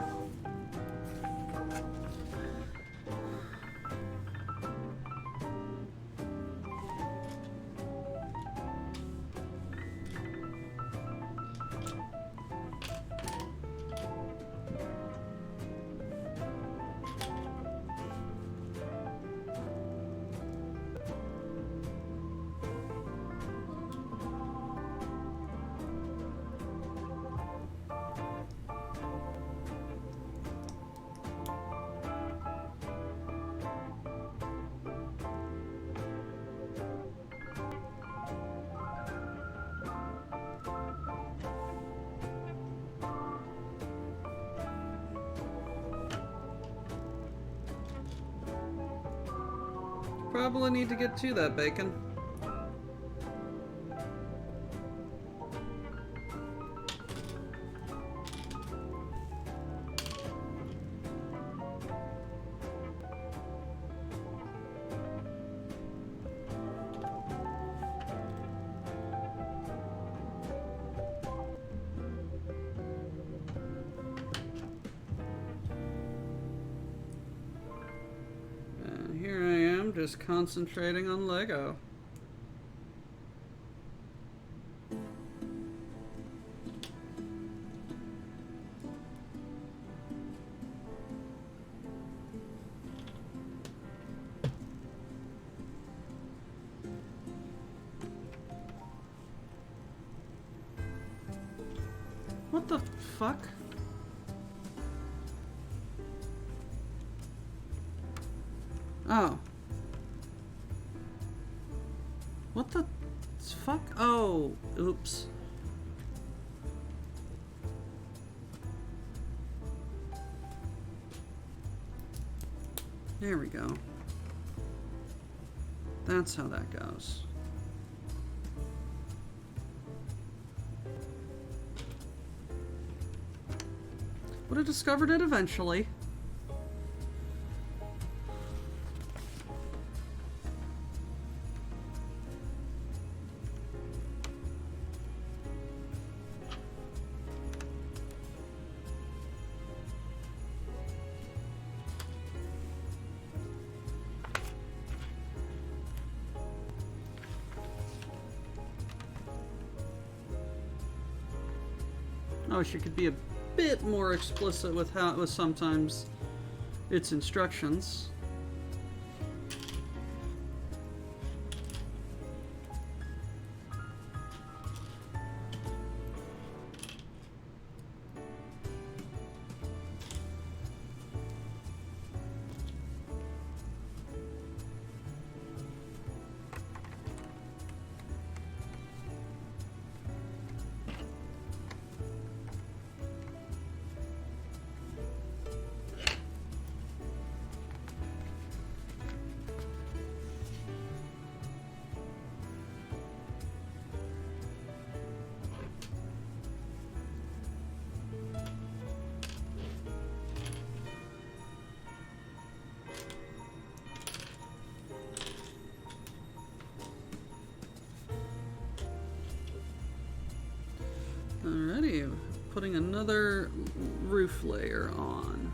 Speaker 3: Probably need to get to that bacon. And here I am, just concentrating on Lego. What the fuck? Oh. What the fuck? Oh, oops. There we go. That's how that goes. Would have discovered it eventually. I wish it could be a bit more explicit with how it was sometimes its instructions. Alrighty, putting another roof layer on.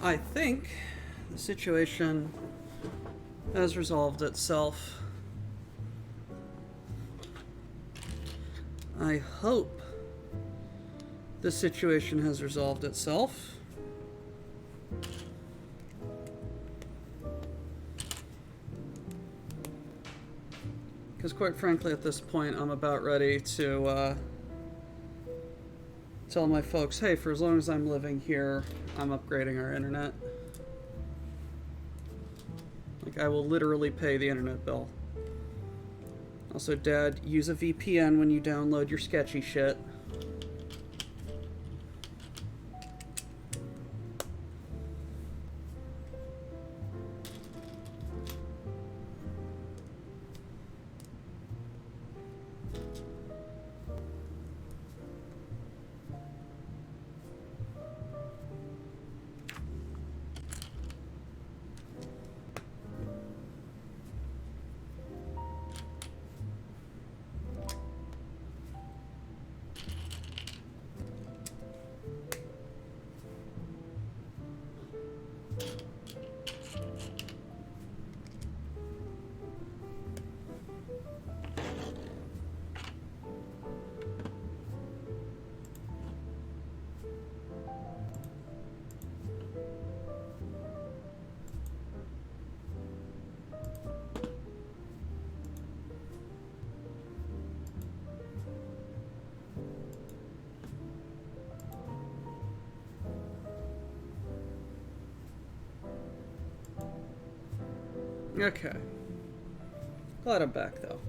Speaker 3: I think the situation has resolved itself. I hope the situation has resolved itself. Because quite frankly, at this point, I'm about ready to tell my folks, hey, for as long as I'm living here, I'm upgrading our internet. Like, I will literally pay the internet bill. Also, Dad, use a VPN when you download your sketchy shit. Okay. Glad I'm back, though.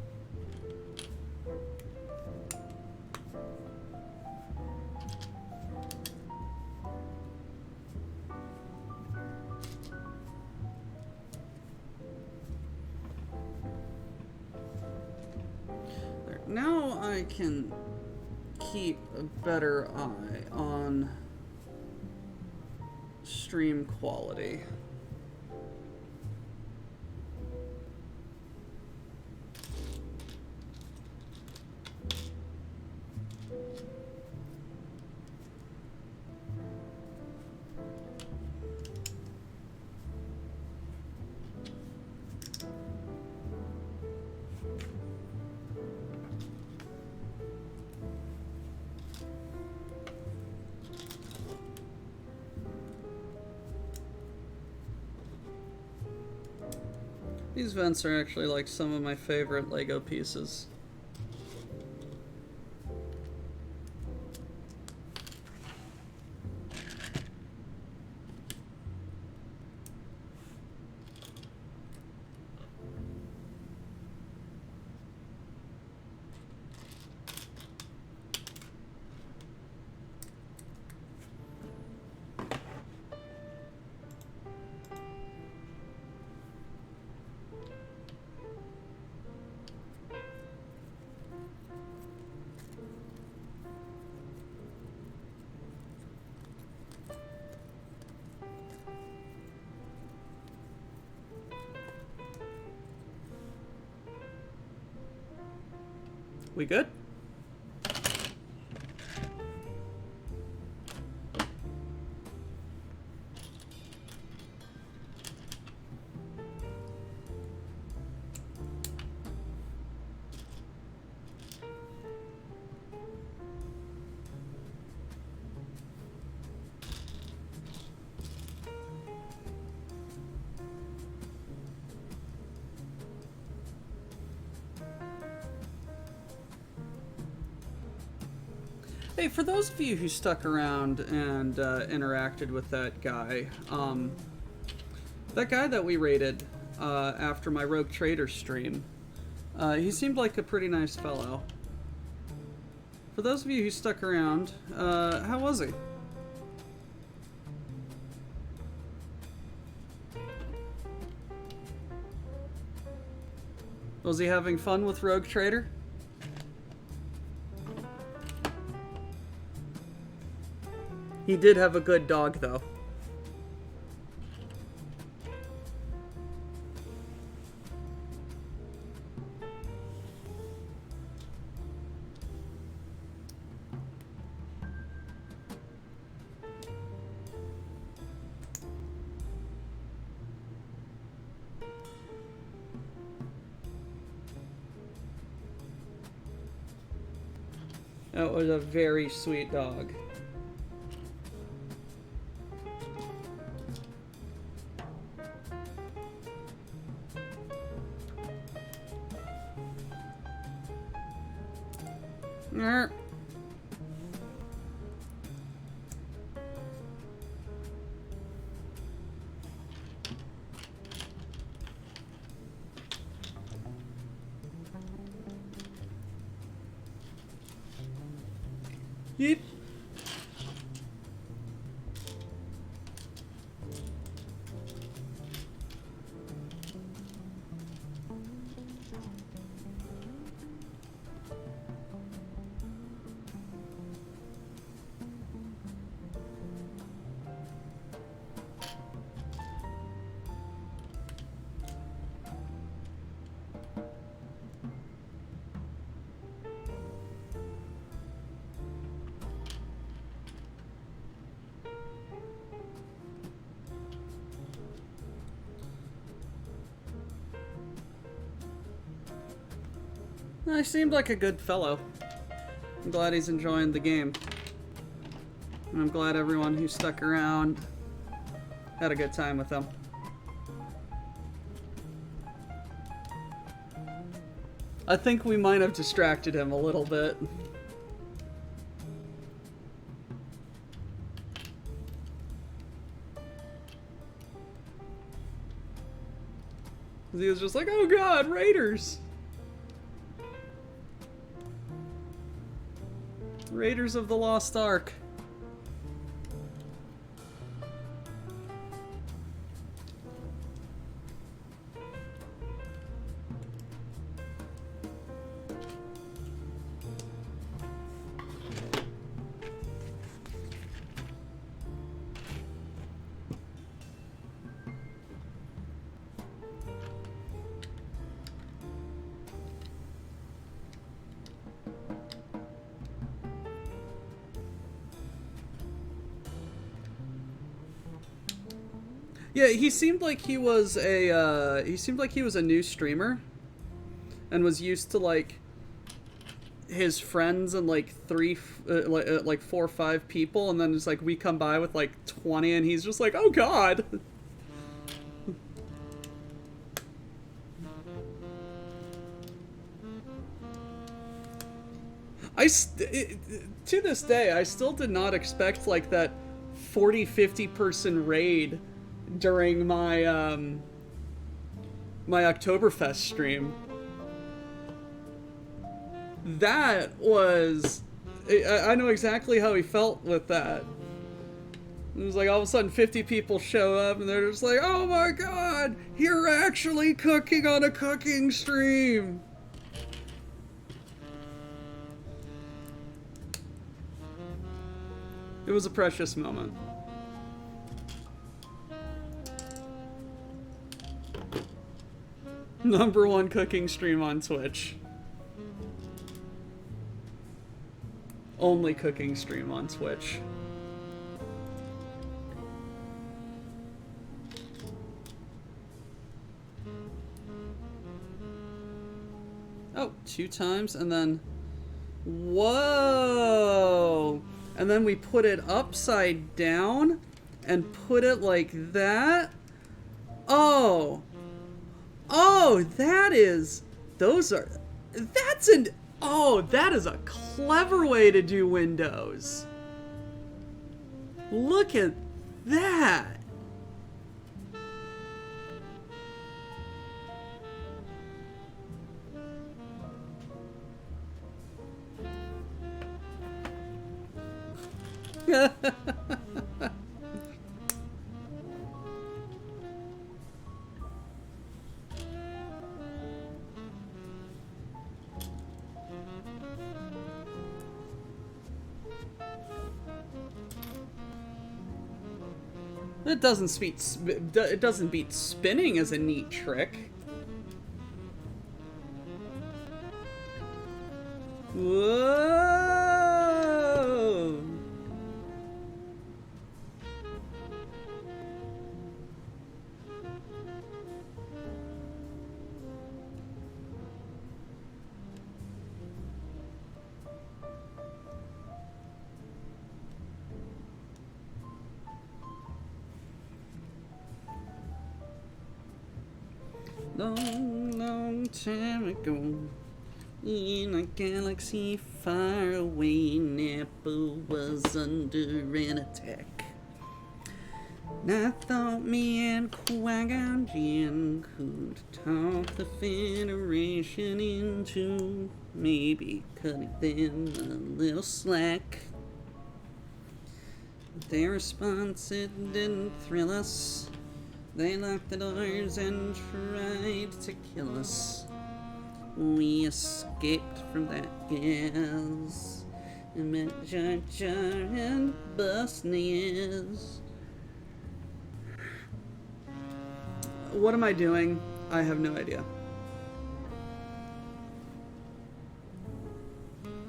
Speaker 3: There. Now I can keep a better eye on stream quality. These vents are actually like some of my favorite Lego pieces. We good? Hey, for those of you who stuck around and interacted with that guy that we raided after my Rogue Trader stream, he seemed like a pretty nice fellow. For those of you who stuck around, how was he? Was he having fun with Rogue Trader? He did have a good dog, though. That was a very sweet dog. Ner. Yeet. He seemed like a good fellow. I'm glad he's enjoying the game. And I'm glad everyone who stuck around had a good time with him. I think we might have distracted him a little bit. He was just like, oh god, raiders! Raiders of the Lost Ark. Yeah, he seemed like he was a new streamer and was used to like his friends and like like 4 or 5 people, and then it's like we come by with like 20 and he's just like, "Oh god." To this day, I still did not expect like that 40-50 person raid during my my Oktoberfest stream. That was... I know exactly how he felt with that. It was like all of a sudden 50 people show up and they're just like, oh my god, you're actually cooking on a cooking stream! It was a precious moment. #1 cooking stream on Twitch. Only cooking stream on Twitch. Oh, 2 times and then... Whoa! And then we put it upside down and put it like that. Oh! Oh, that is... Those are... That's an... Oh, that is a clever way to do windows. Look at that. It doesn't beat spinning as a neat trick. Whoa! Long, long time ago, in a galaxy far away, Nappa was under an attack. And I thought me and Qui-Gon Jinn could talk the Federation into maybe cutting them a little slack. But their response, it didn't thrill us. They locked the doors and tried to kill us. We escaped from that gas and met Jar Jar and Busnias. What am I doing? I have no idea.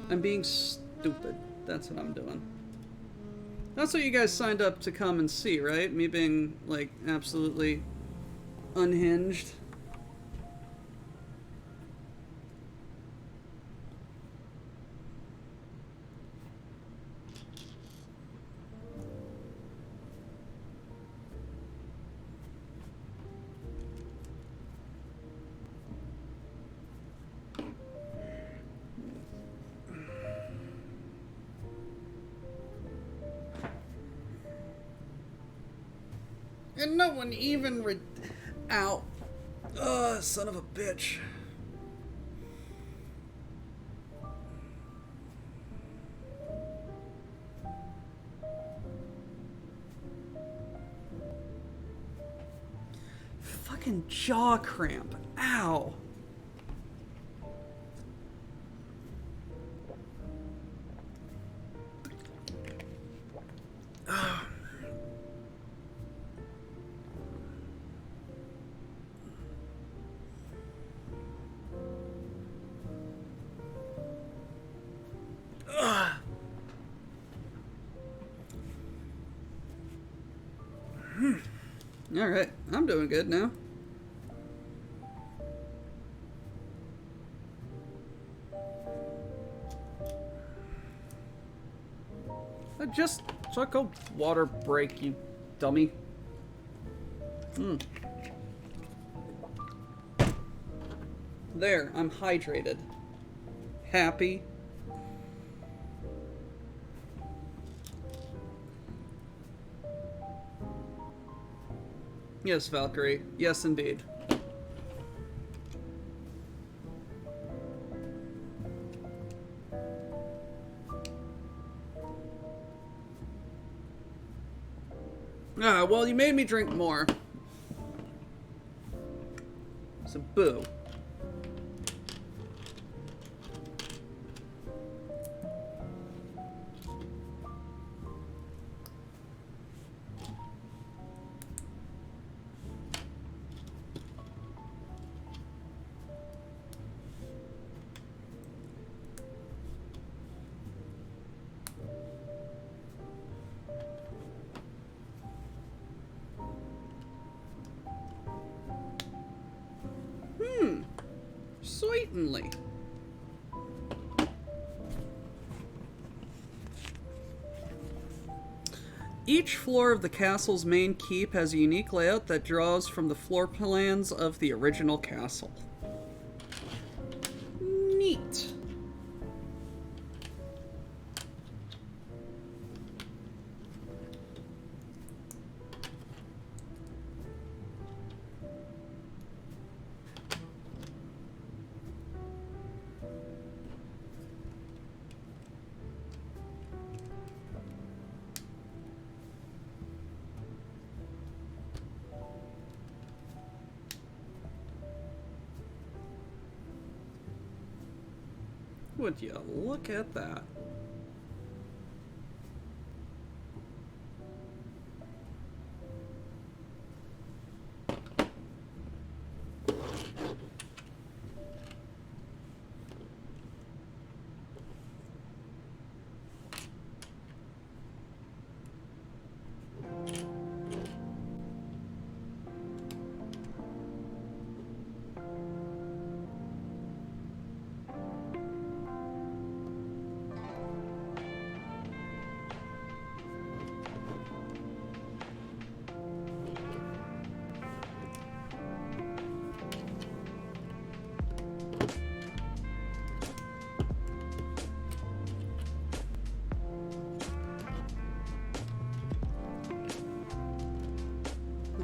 Speaker 3: I'm being stupid. That's what I'm doing. That's what you guys signed up to come and see, right? Me being, like, absolutely unhinged. And no one even Ow. Ugh, son of a bitch. Fucking jaw cramp. Ow. Alright, I'm doing good now. I just took a water break, you dummy. There, I'm hydrated. Happy. Yes, Valkyrie. Yes, indeed. Ah, well, you made me drink more. So, boo. Certainly. Each floor of the castle's main keep has a unique layout that draws from the floor plans of the original castle. Neat. Would you look at that?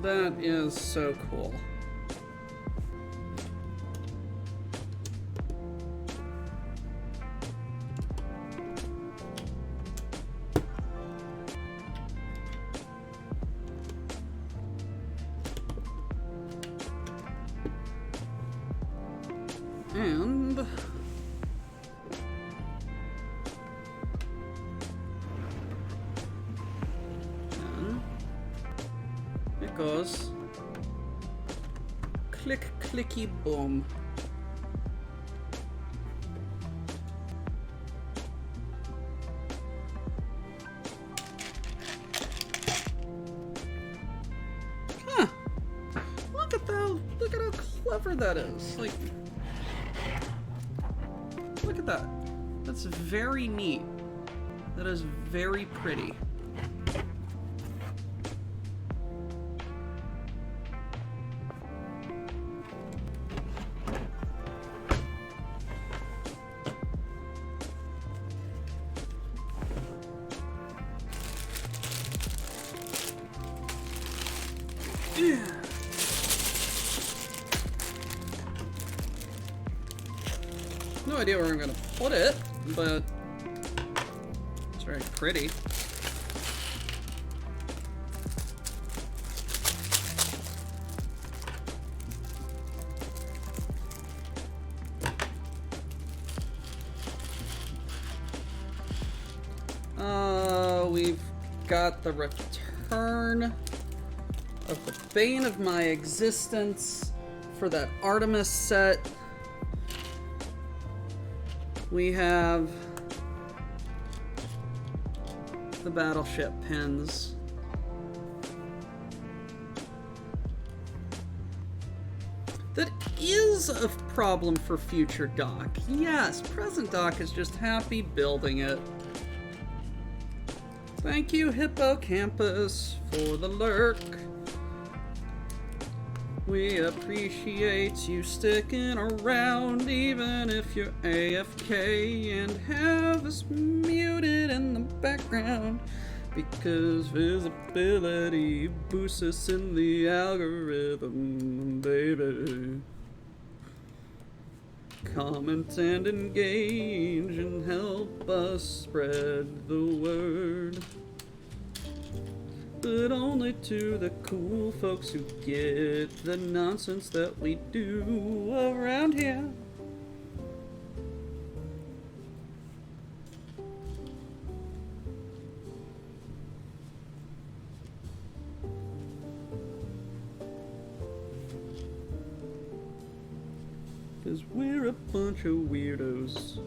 Speaker 3: That is so cool. And then it goes click clicky boom. Huh. Look at that. Look at how clever that is. Like, look at that. That's very neat. That is very pretty. No idea where I'm gonna put it, but it's very pretty. We've got the return of the bane of my existence for that Artemis set. We have the battleship pins. That is a problem for future Doc. Yes, present Doc is just happy building it. Thank you, Hippocampus, for the lurk. We appreciate you sticking around even if you're AFK and have us muted in the background because visibility boosts us in the algorithm, baby. Comment and engage and help us spread the word. But only to the cool folks who get the nonsense that we do around here. Cause we're a bunch of weirdos.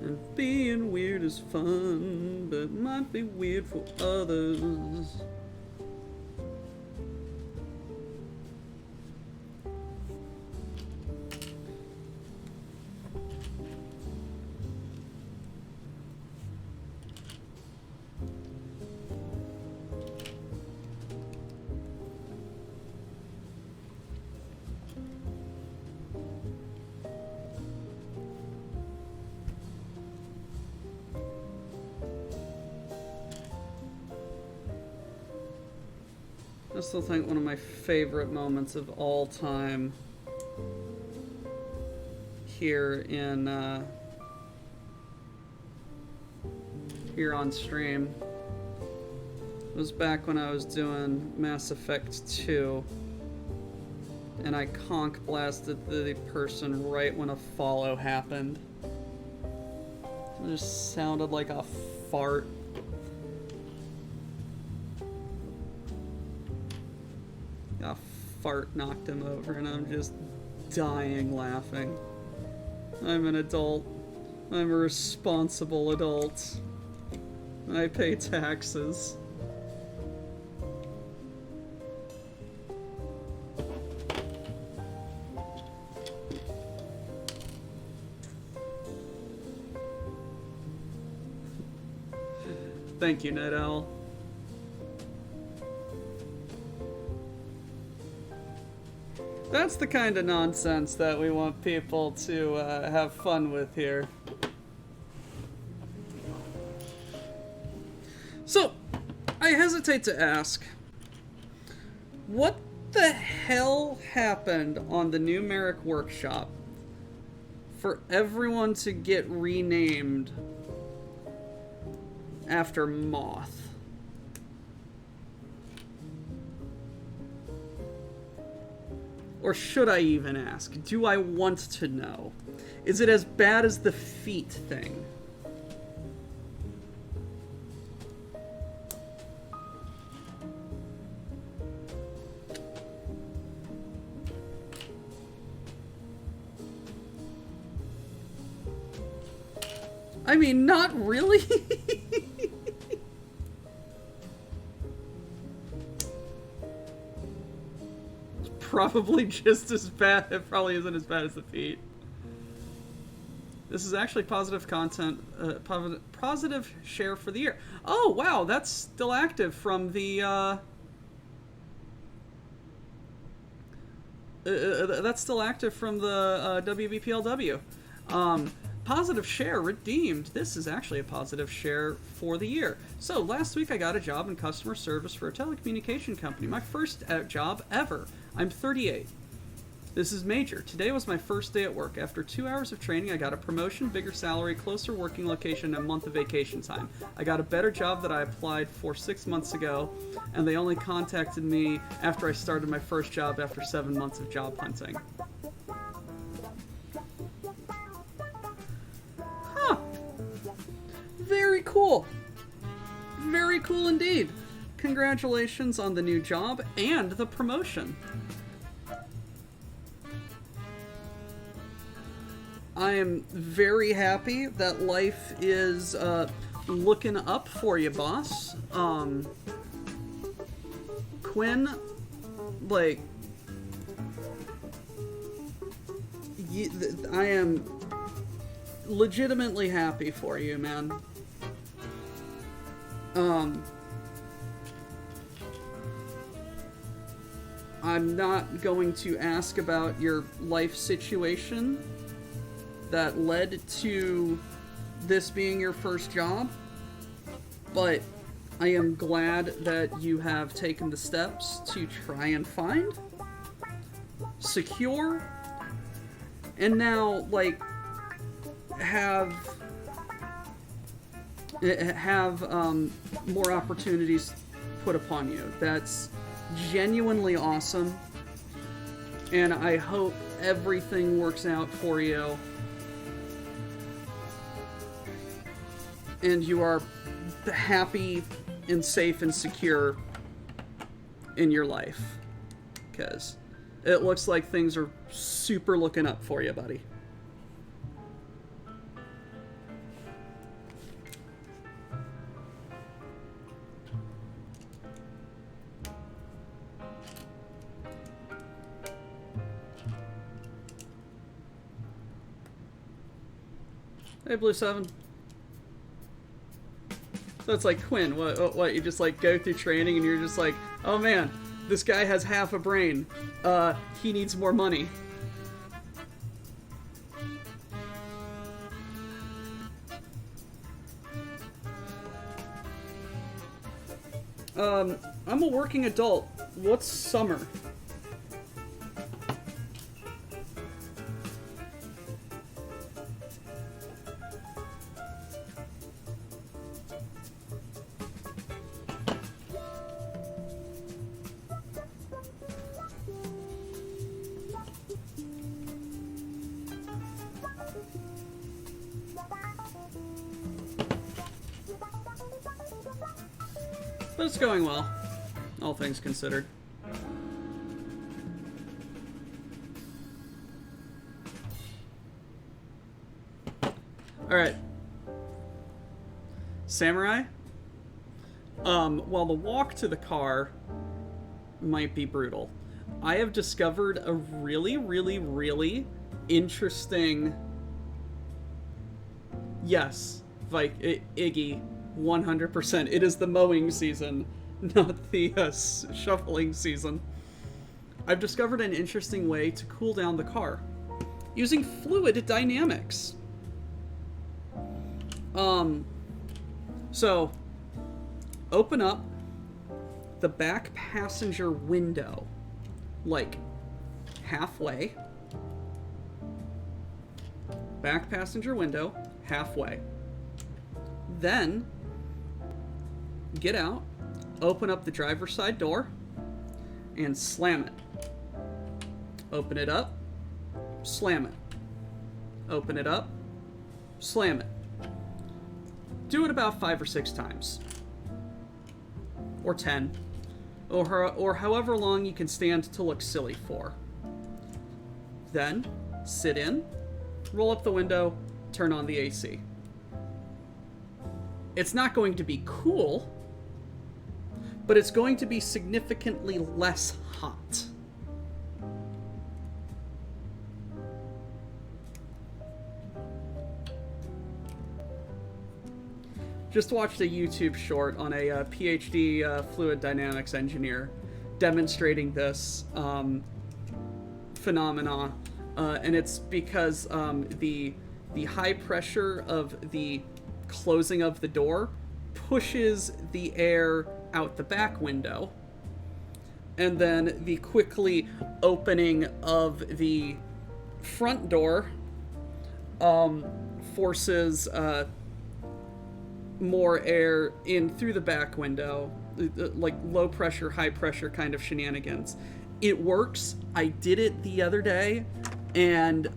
Speaker 3: And being weird is fun, but might be weird for others. I still think one of my favorite moments of all time here in here on stream was back when I was doing Mass Effect 2 and I conk blasted the person right when a follow happened. It just sounded like a fart. A fart knocked him over and I'm just dying laughing. I'm an adult. I'm a responsible adult. I pay taxes. Thank you, Night Owl. That's the kind of nonsense that we want people to have fun with here. So, I hesitate to ask, What the hell happened on the numeric workshop for everyone to get renamed after Moth? Or should I even ask? Do I want to know? Is it as bad as the feet thing? I mean, not really. Probably just as bad. It probably isn't as bad as the feet. This is actually positive content, positive share for the year. Oh wow, that's still active from the. That's still active from the WBPLW. Positive share redeemed. This is actually a positive share for the year. So last week I got a job in customer service for a telecommunication company. My first job ever. I'm 38. This is major. Today was my first day at work. After 2 hours of training, I got a promotion, bigger salary, closer working location, and a month of vacation time. I got a better job that I applied for 6 months ago, and they only contacted me after I started my first job after 7 months of job hunting. Huh. Very cool. Very cool indeed. Congratulations on the new job and the promotion. I am very happy that life is looking up for you, boss. Quinn, like, I am legitimately happy for you, man. I'm not going to ask about your life situation that led to this being your first job, but I am glad that you have taken the steps to try and find, secure, and now, like, have more opportunities put upon you. That's genuinely awesome, and I hope everything works out for you and you are happy and safe and secure in your life, because it looks like things are super looking up for you, buddy. Hey, Blue 7. So it's like, Quinn, what, you just, like, go through training and you're just like, oh man, this guy has half a brain. He needs more money. I'm a working adult. What's summer? But it's going well, all things considered. Alright. Samurai? While the walk to the car might be brutal, I have discovered a really, really, really interesting... Yes, Iggy, 100%. It is the mowing season, not the shuffling season. I've discovered an interesting way to cool down the car using fluid dynamics. So, open up the back passenger window, like halfway. Back passenger window, halfway. Then get out, open up the driver's side door, and slam it. Open it up, slam it. Open it up, slam it. Do it about 5 or 6 times. Or 10. Or however long you can stand to look silly for. Then, sit in, roll up the window, turn on the AC. It's not going to be cool, but it's going to be significantly less hot. Just watched a YouTube short on a PhD fluid dynamics engineer demonstrating this phenomena, and it's because the high pressure of the closing of the door pushes the air out the back window, and then the quickly opening of the front door forces more air in through the back window, like low pressure, high pressure kind of shenanigans. It works. I did it the other day, and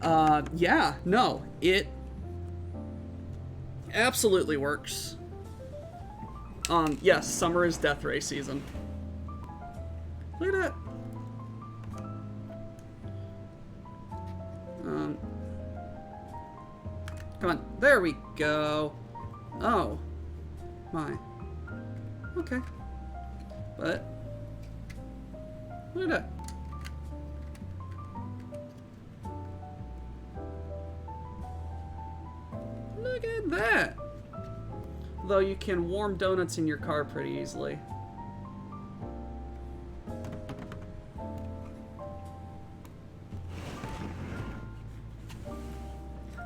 Speaker 3: yeah, no, it absolutely works. Yes, summer is death ray season. Look at that. Come on, there we go. Oh. My. Okay. But look at that. Look at that. Though you can warm donuts in your car pretty easily.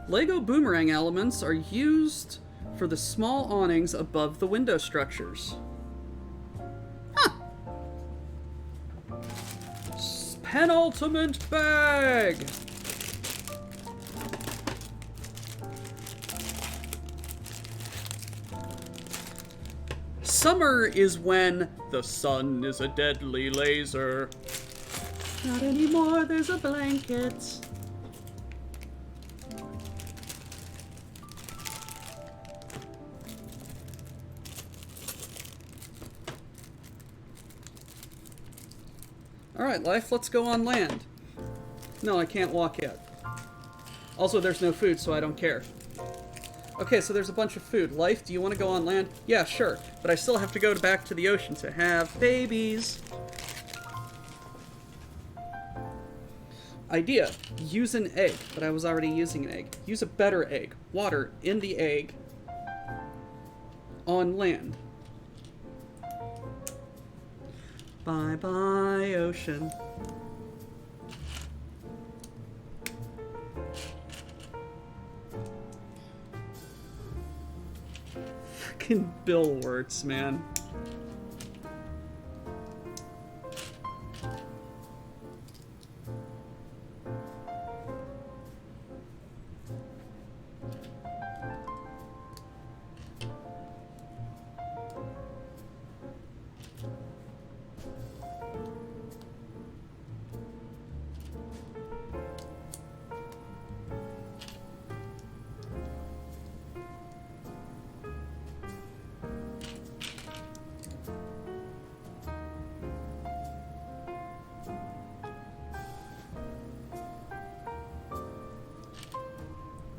Speaker 3: Lego boomerang elements are used for the small awnings above the window structures. Huh. Penultimate bag! Summer is when the sun is a deadly laser. Not anymore, there's a blanket. Alright, life, let's go on land. No, I can't walk yet. Also, there's no food, so I don't care. Okay, so there's a bunch of food. Life, do you want to go on land? Yeah, sure. But I still have to go back to the ocean to have babies. Idea. Use an egg. But I was already using an egg. Use a better egg. Water in the egg. On land. Bye-bye, ocean. Freaking Bill Wirtz, man.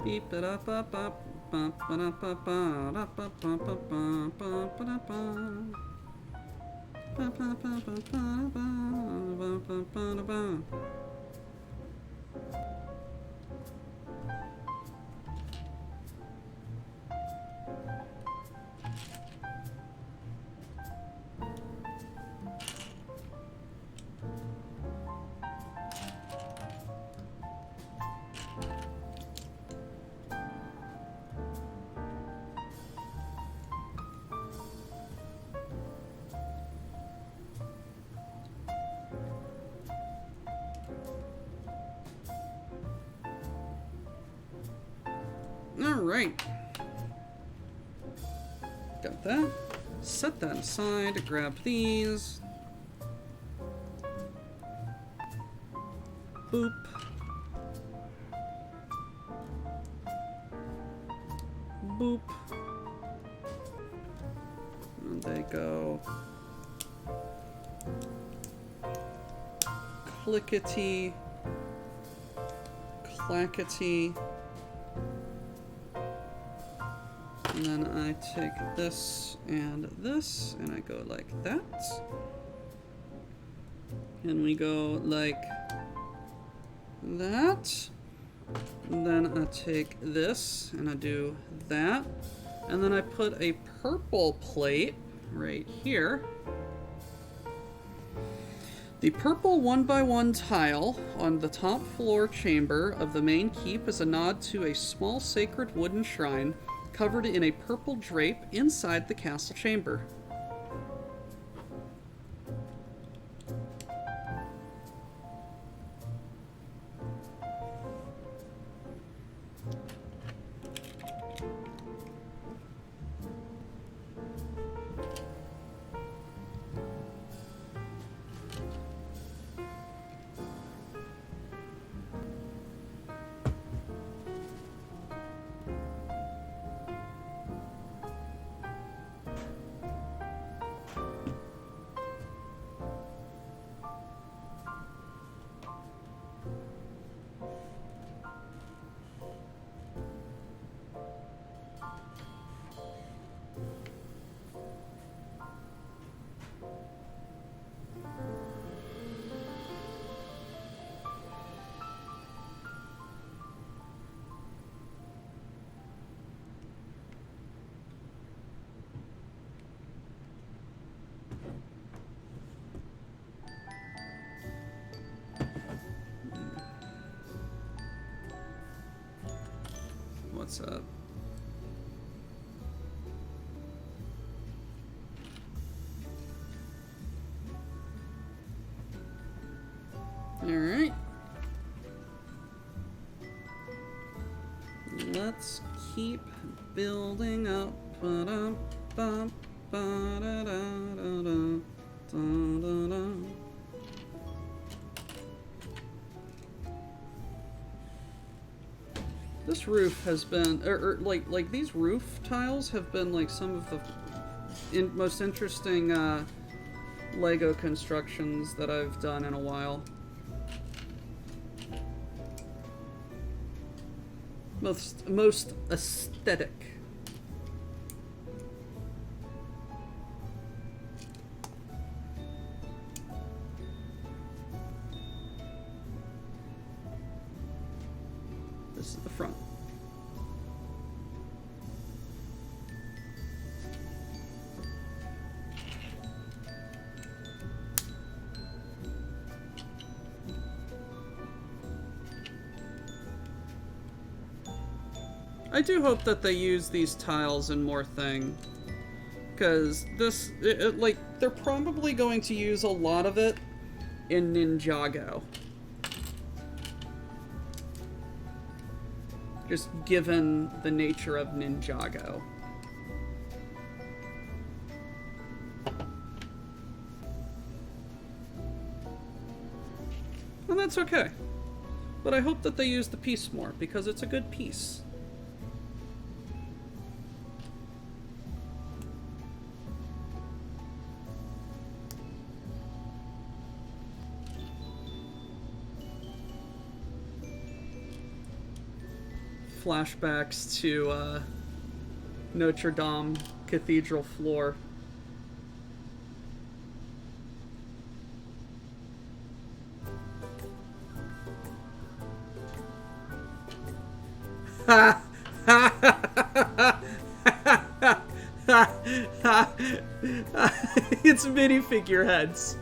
Speaker 3: Beep it up up up bump ba up up up up bump up bump bump ba bump bump bump bump bump bump bump. Alright. Got that. Set that aside. Grab these. Boop. Boop. And they go. Clickety. Clackety. And then I take this, and I go like that. And we go like that. And then I take this, and I do that. And then I put a purple plate right here. The purple 1x1 tile on the top floor chamber of the main keep is a nod to a small sacred wooden shrine covered in a purple drape inside the castle chamber. What's up? Alright. Let's keep building up. Ba-dum-bum, ba-da-da-da-da, da-da-da. This roof has been, like these roof tiles have been like some of the most interesting Lego constructions that I've done in a while. Most aesthetic. This is the front. I do hope that they use these tiles in more thing, because this, like, they're probably going to use a lot of it in Ninjago. Just given the nature of Ninjago. And that's okay. But I hope that they use the piece more, because it's a good piece. Flashbacks to Notre Dame Cathedral floor. It's minifigure heads.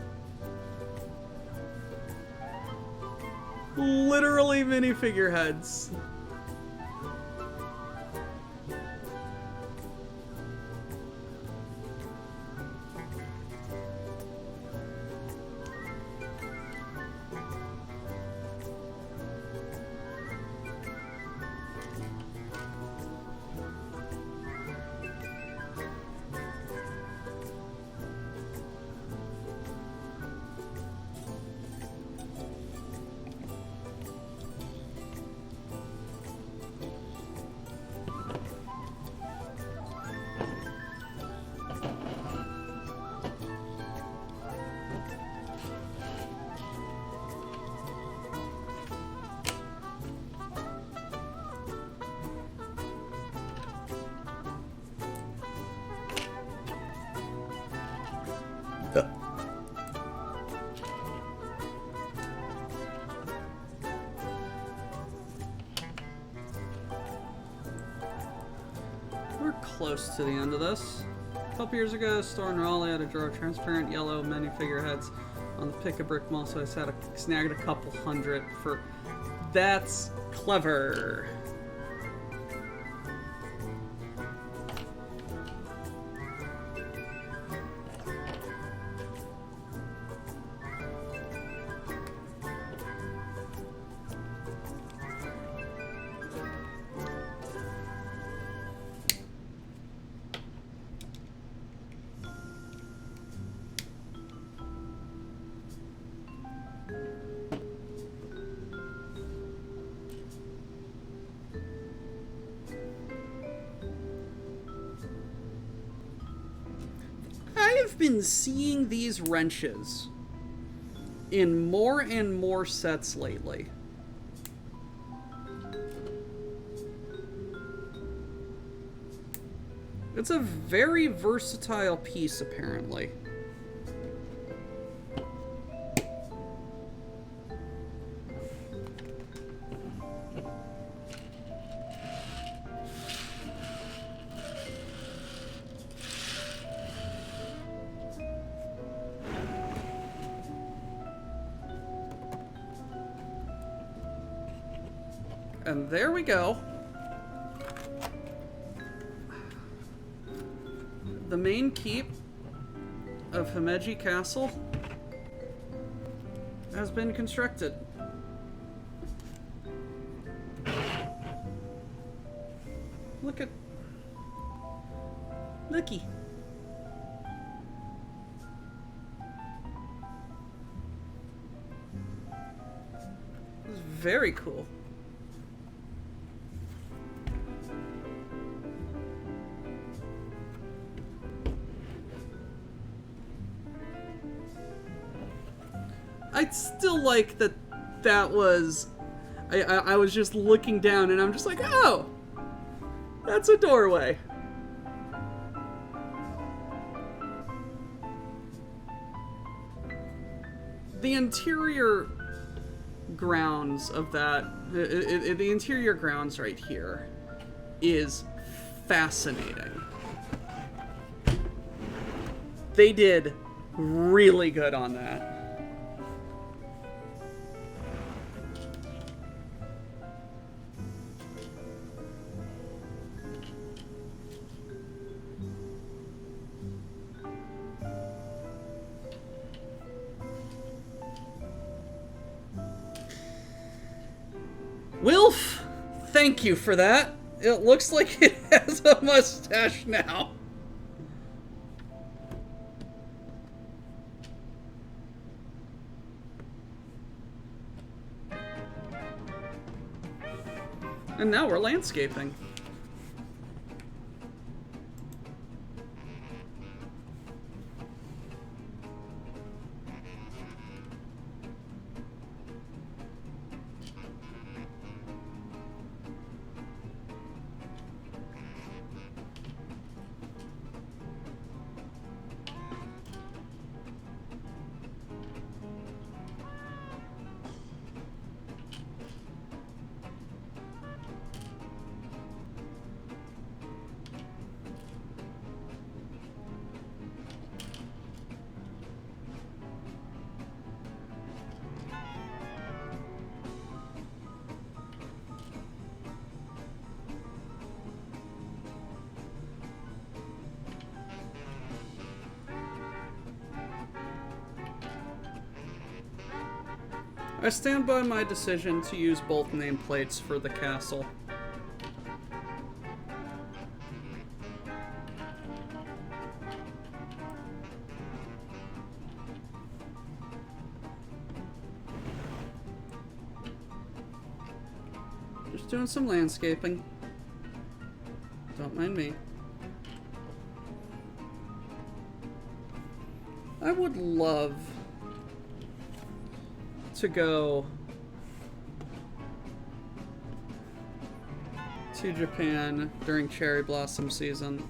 Speaker 3: Literally minifigure heads. We're close to the end of this. A couple years ago, a store in Raleigh had a drawer of transparent yellow mini figureheads on the pick a brick mall, so I snagged a couple hundred for. That's clever. I've been seeing these wrenches in more and more sets lately. It's a very versatile piece, apparently. And there we go. The main keep of Himeji Castle has been constructed. Looky. It's very cool. I'd still like that was... I was just looking down and I'm just like, oh! That's a doorway. The interior grounds of that... the interior grounds right here is fascinating. They did really good on that. Wilf, thank you for that. It looks like it has a mustache now. And now we're landscaping. I stand by my decision to use both nameplates for the castle. Just doing some landscaping. Don't mind me. I would love to go to Japan during cherry blossom season.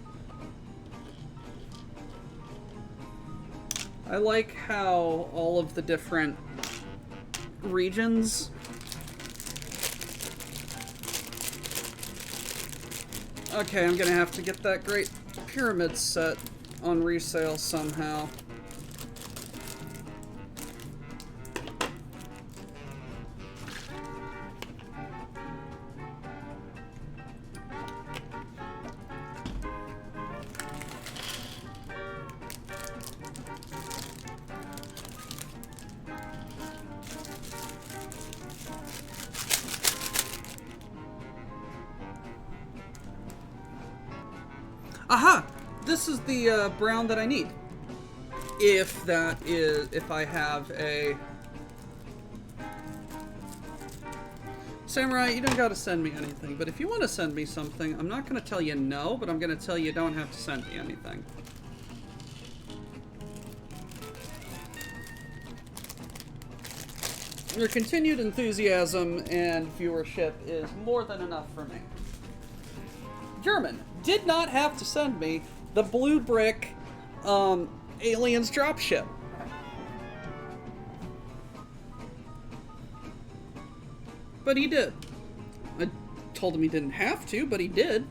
Speaker 3: I like how all of the different regions okay, I'm gonna have to get that Great Pyramid set on resale somehow. Aha! This is the brown that I need. If I have a... Samurai, you don't gotta send me anything, but if you want to send me something, I'm not gonna tell you no, but I'm gonna tell you don't have to send me anything. Your continued enthusiasm and viewership is more than enough for me. German did not have to send me the blue brick aliens dropship. But he did. I told him he didn't have to, but he did.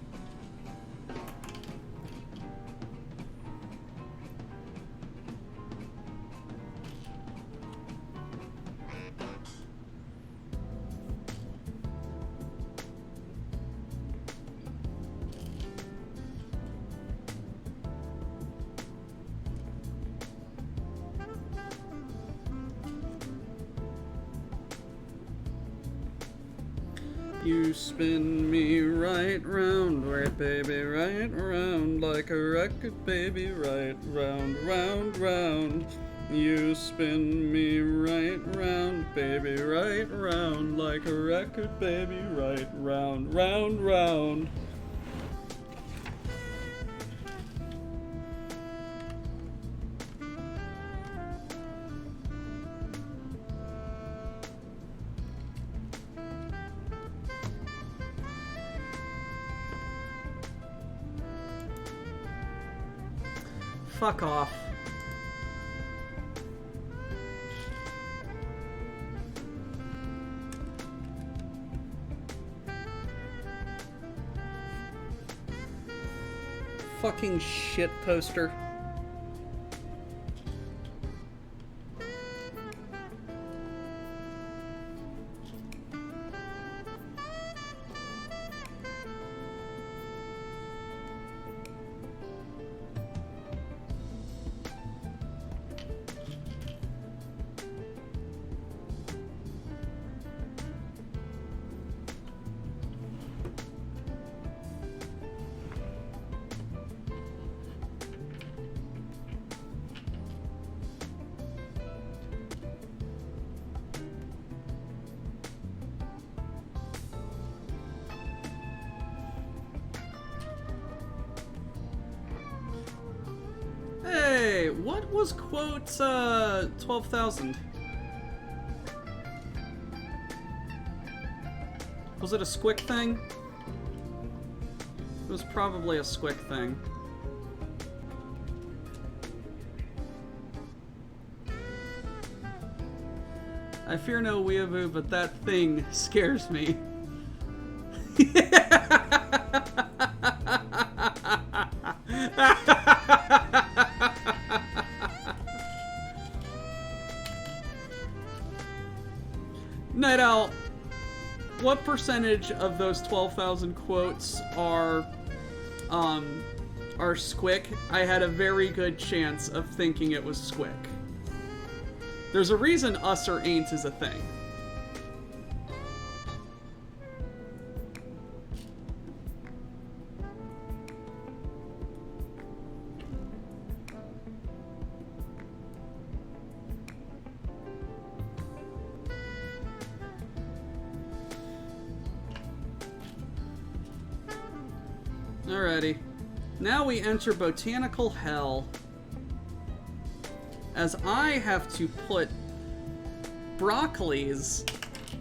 Speaker 3: You spin me right round, right baby, right round, like a record, baby, right round, round, round. You spin me right round, baby, right round, like a record, baby, right round, round, round. Fuck off. Fucking shit poster. Hey, what was quote 12,000? Was it a squick thing? It was probably a squick thing. I fear no weeaboo, but that thing scares me. Night Owl, what percentage of those 12,000 quotes are squick? I had a very good chance of thinking it was squick. There's a reason us or ain't is a thing. Alrighty. Now we enter botanical hell. As I have to put broccolis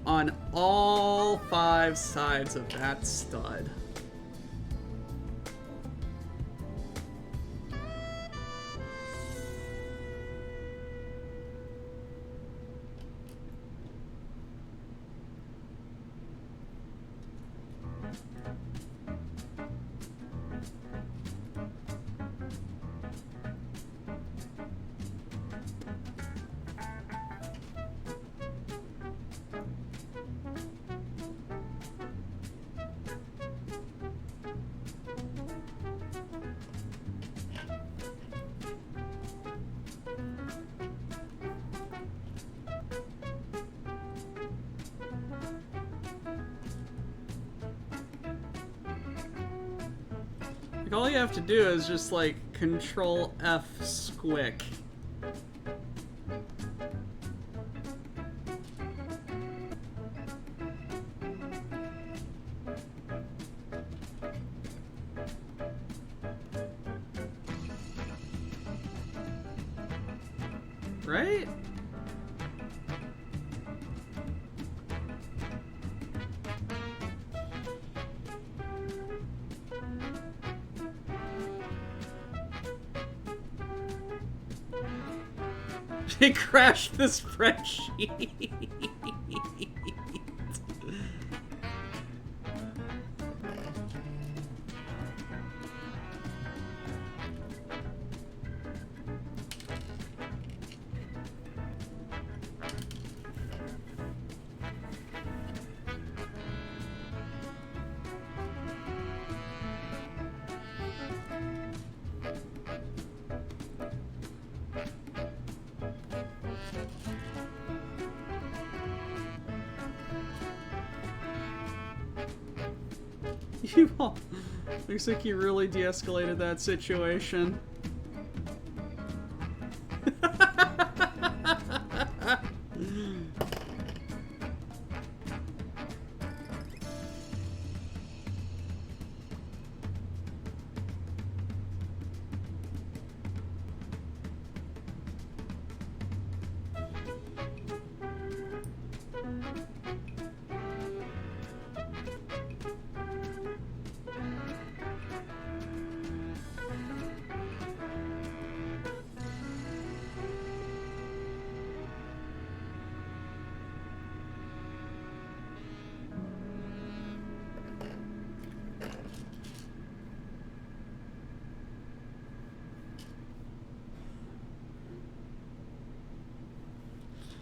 Speaker 3: on all 5 sides of that stud. Like, all you have to do is just, like, Control F squick. Right? It crashed the spreadsheet. You all... Looks like you really de-escalated that situation.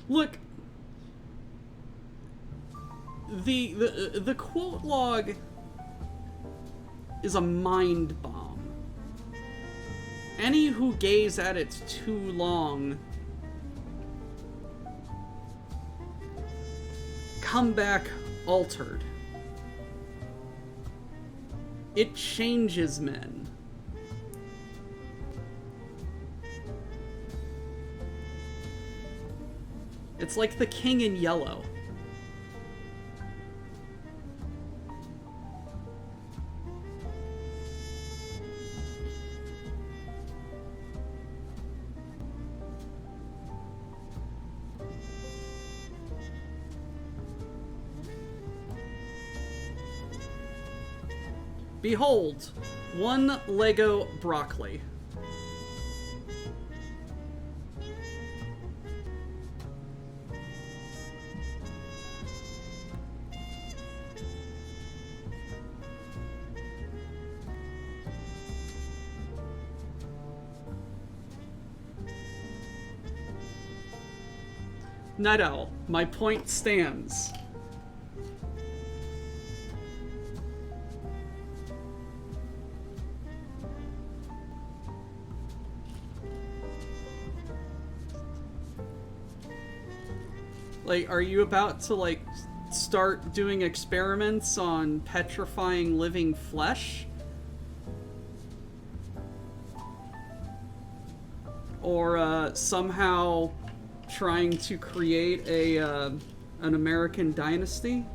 Speaker 3: Look, the quote log is a mind bomb. Any who gaze at it too long come back altered. It changes men. It's like the king in yellow. Behold, one Lego broccoli. Night Owl, my point stands. Like, are you about to, like, start doing experiments on petrifying living flesh? Or, somehow trying to create a, an American dynasty?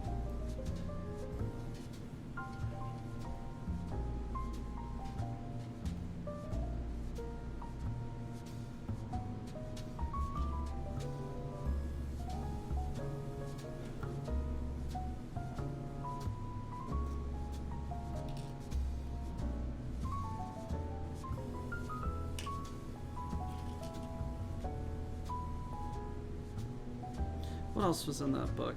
Speaker 3: What else was in that book?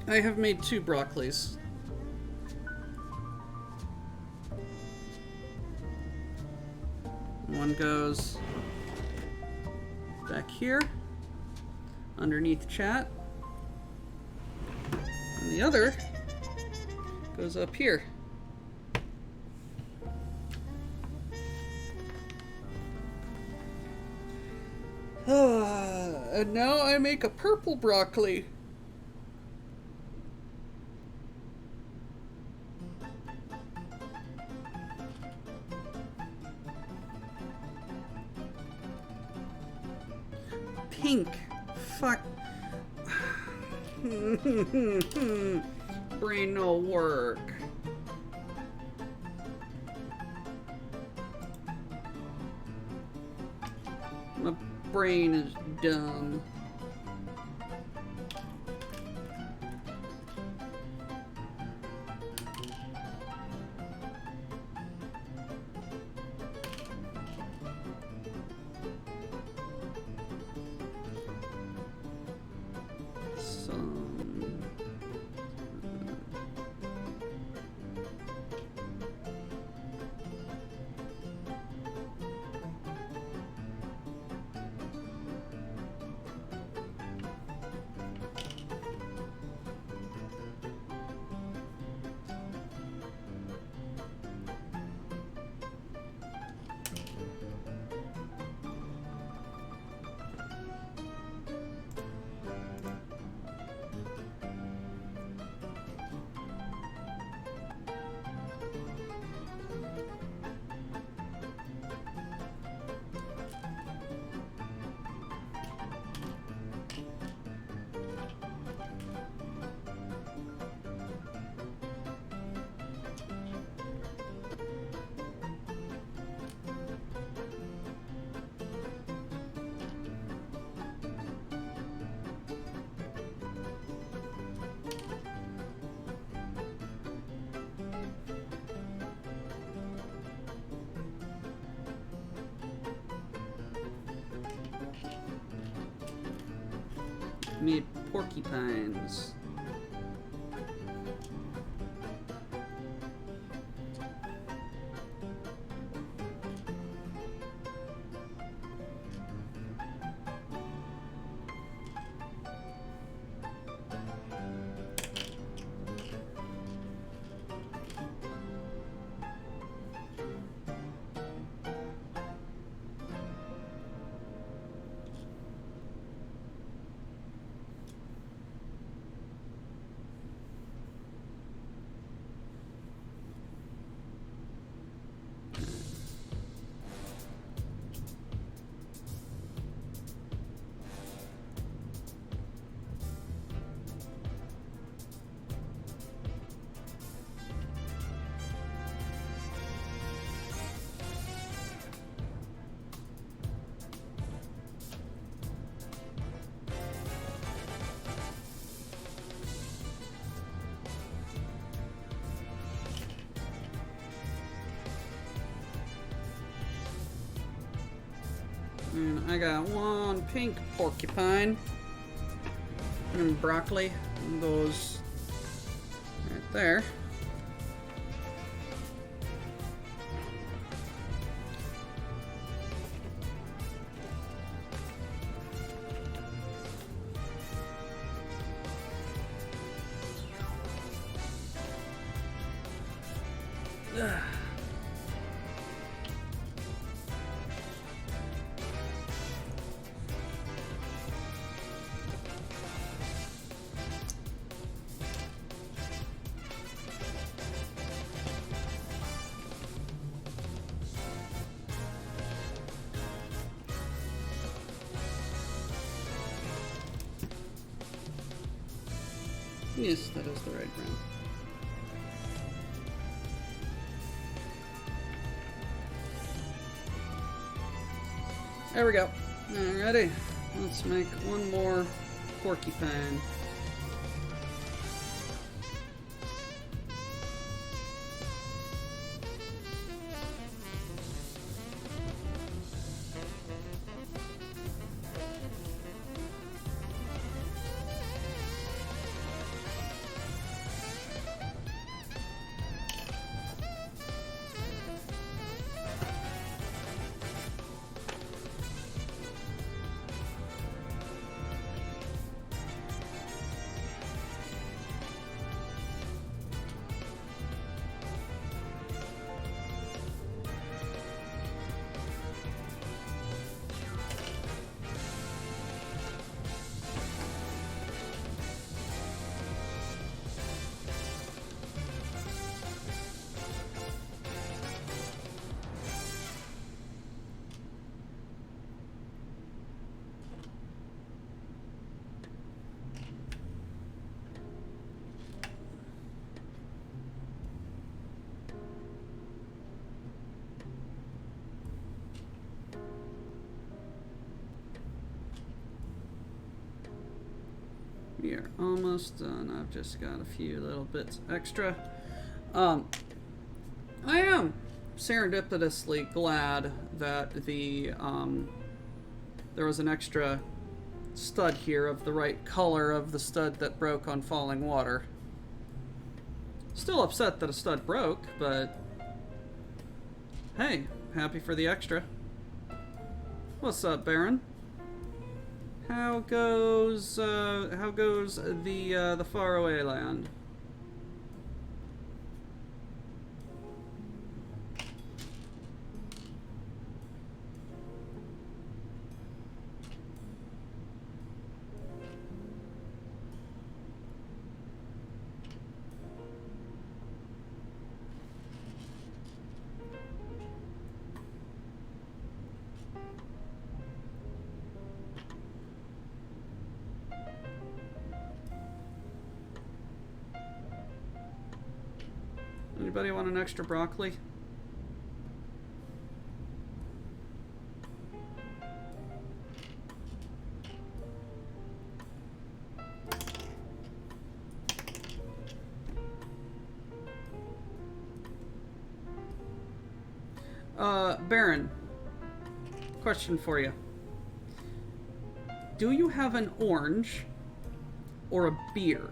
Speaker 3: I have made 2 broccolis. One goes back here, underneath chat. And the other goes up here. And now I make a purple broccoli. Pink. Fuck. Brain no work. My brain is dumb. Made porcupines. And I got 1 pink porcupine. And broccoli goes right there. Yes, that is the right ground. There we go. Alrighty. Let's make 1 more porcupine. We are almost done. I've just got a few little bits extra. I am serendipitously glad that there was an extra stud here of the right color of the stud that broke on falling water. Still upset that a stud broke, but hey, happy for the extra. What's up, Baron? How goes the faraway land? Anybody want an extra broccoli? Baron, question for you. Do you have an orange or a beer?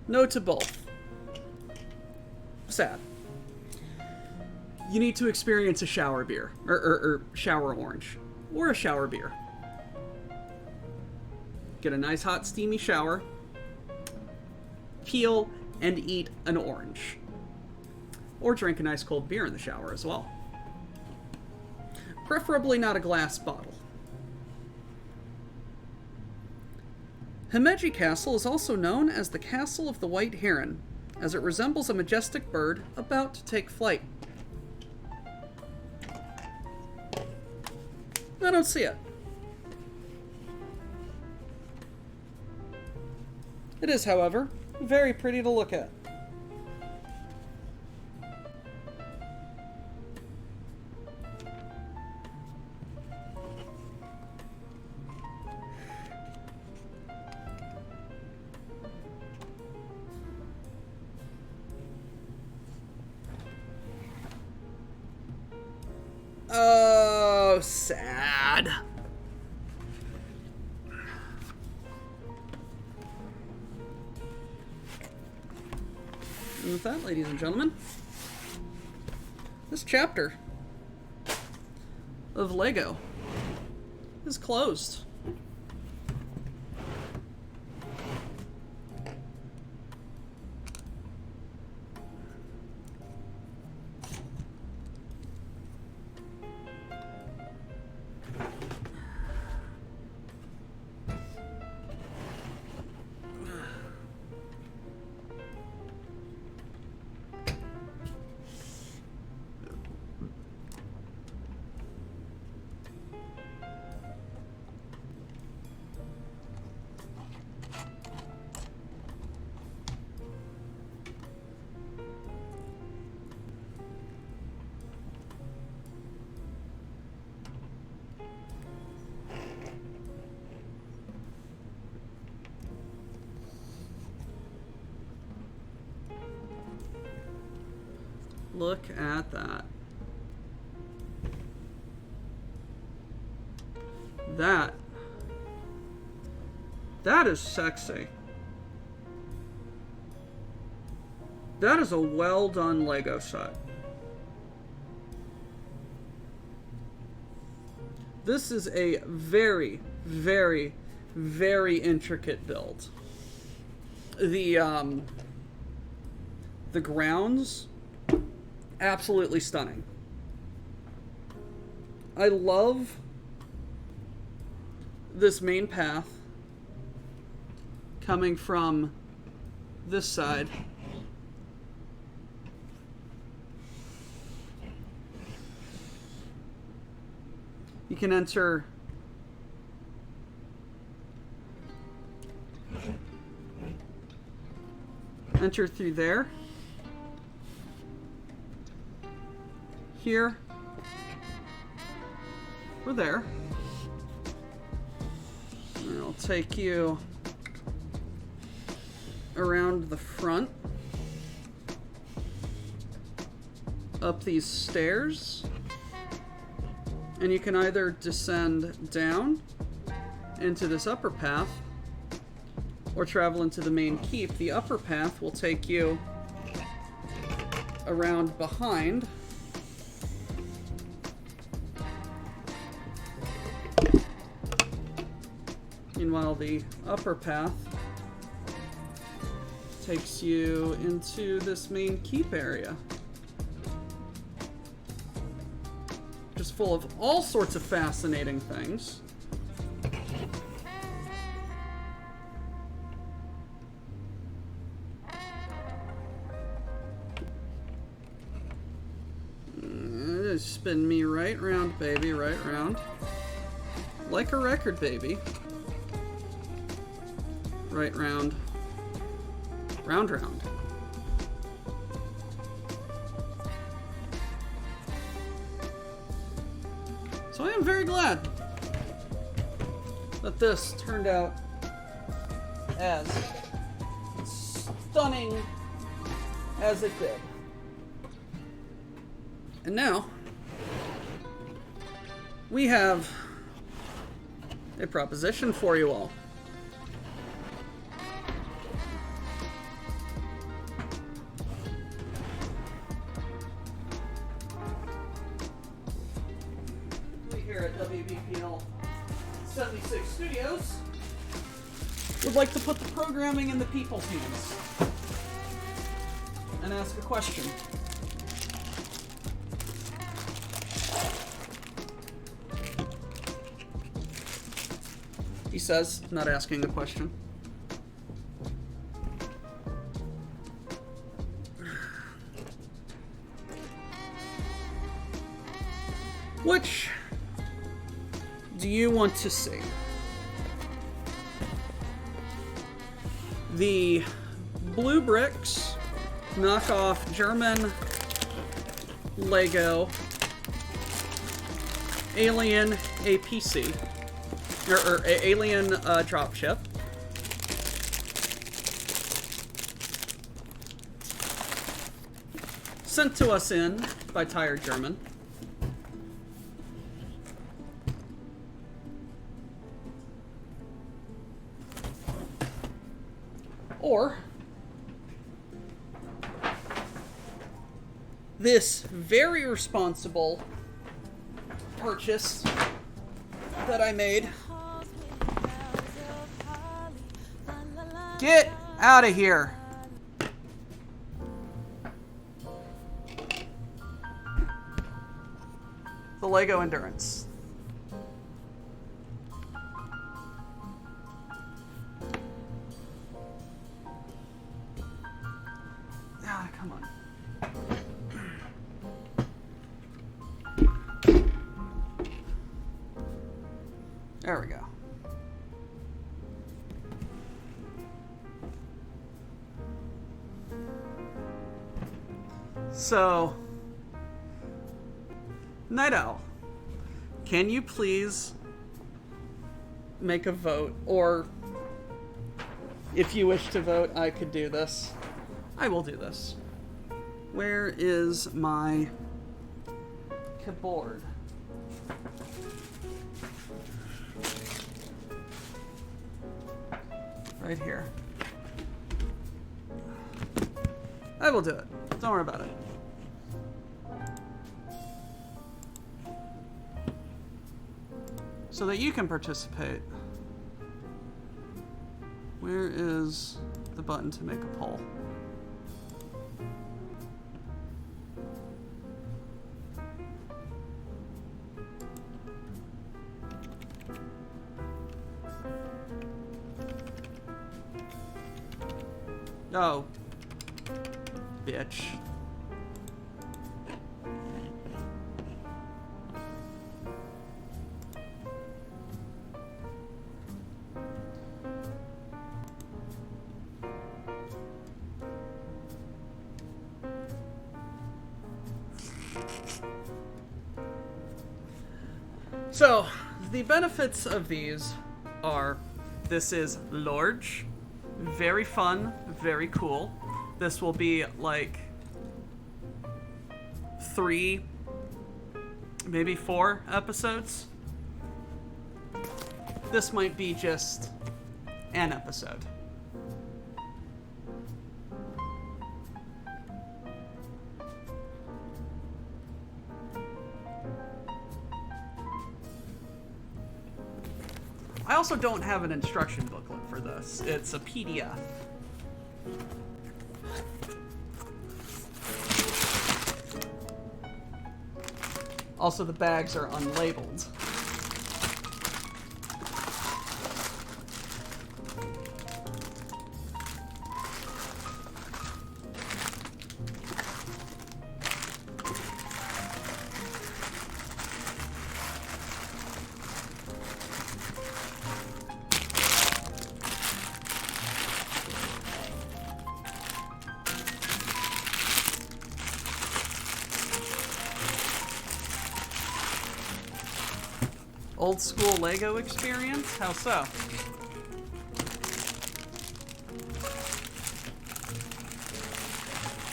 Speaker 3: No to both. Sad. You need to experience a shower beer, or shower orange, or a shower beer. Get a nice hot steamy shower, peel and eat an orange. Or drink a nice cold beer in the shower as well. Preferably not a glass bottle. Himeji Castle is also known as the Castle of the White Heron, as it resembles a majestic bird about to take flight. I don't see it. It is, however, very pretty to look at. Oh, sad. And with that, ladies and gentlemen, this chapter of Lego is closed. Look at that. That is sexy. That is a well done Lego set. This is a very, very, very intricate build. The grounds, absolutely stunning. I love this main path coming from this side. You can enter enter through there. Here. Or there. And it'll take you around the front. Up these stairs. And you can either descend down into this upper path or travel into the main keep. The upper path will take you around behind. Meanwhile, the upper path takes you into this main keep area. Just full of all sorts of fascinating things. Spin me right round, baby, right round. Like a record, baby. Right round. Round, round. So I am very glad that this turned out as stunning as it did. And now, we have a proposition for you all. We here at WBPL 76 Studios would like to put the programming in the people's hands and ask a question. He says, not asking a question. Which do you want to see? The Blue Bricks knockoff German Lego Alien APC. Or alien dropship. Sent to us in by Tired German. Or this very responsible purchase that I made. Get out of here. The Lego Endurance. Ah, come on. There we go. So, Night Owl, can you please make a vote? Or, if you wish to vote, I could do this. I will do this. Where is my keyboard? Right here. I will do it. Don't worry about it. So that you can participate. Where is the button to make a poll? Oh. Bitch. So, the benefits of these are this is large, very fun, very cool. This will be like 3, maybe 4 episodes. This might be just an episode. I also don't have an instruction booklet for this. It's a PDF. Also, the bags are unlabeled. Old school Lego experience? How so?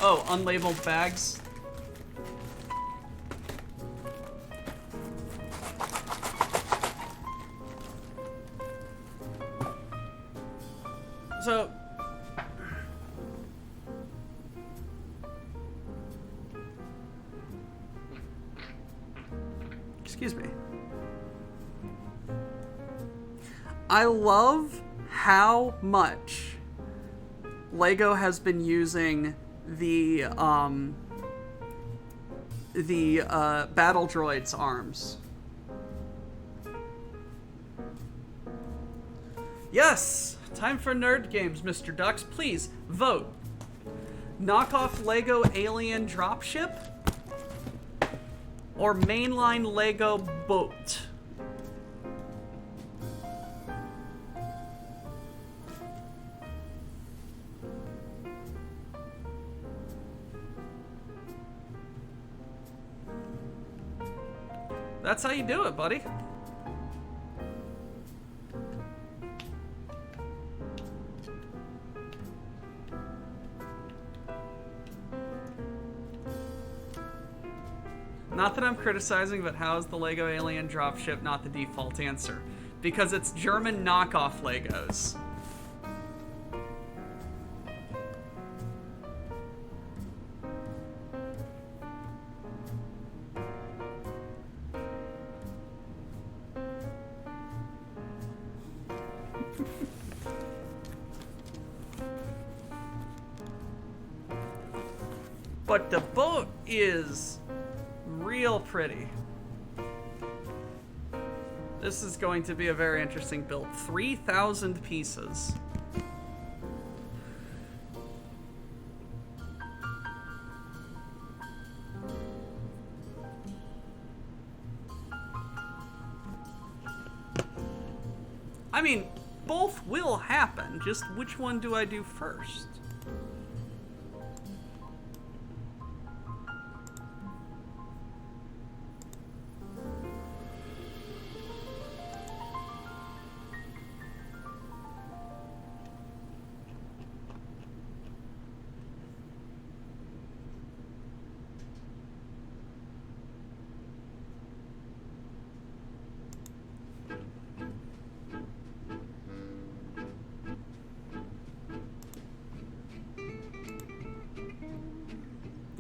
Speaker 3: Oh, unlabeled bags? So... Excuse me. I love how much Lego has been using the battle droids arms. Yes, time for nerd games, Mr. Ducks. Please vote. Knockoff Lego alien dropship or mainline Lego boat. That's how you do it, buddy. Not that I'm criticizing, but how is the Lego alien dropship not the default answer? Because it's German knockoff Legos. But the boat is real pretty. This is going to be a very interesting build. 3,000 pieces. I mean, both will happen. Just which one do I do first?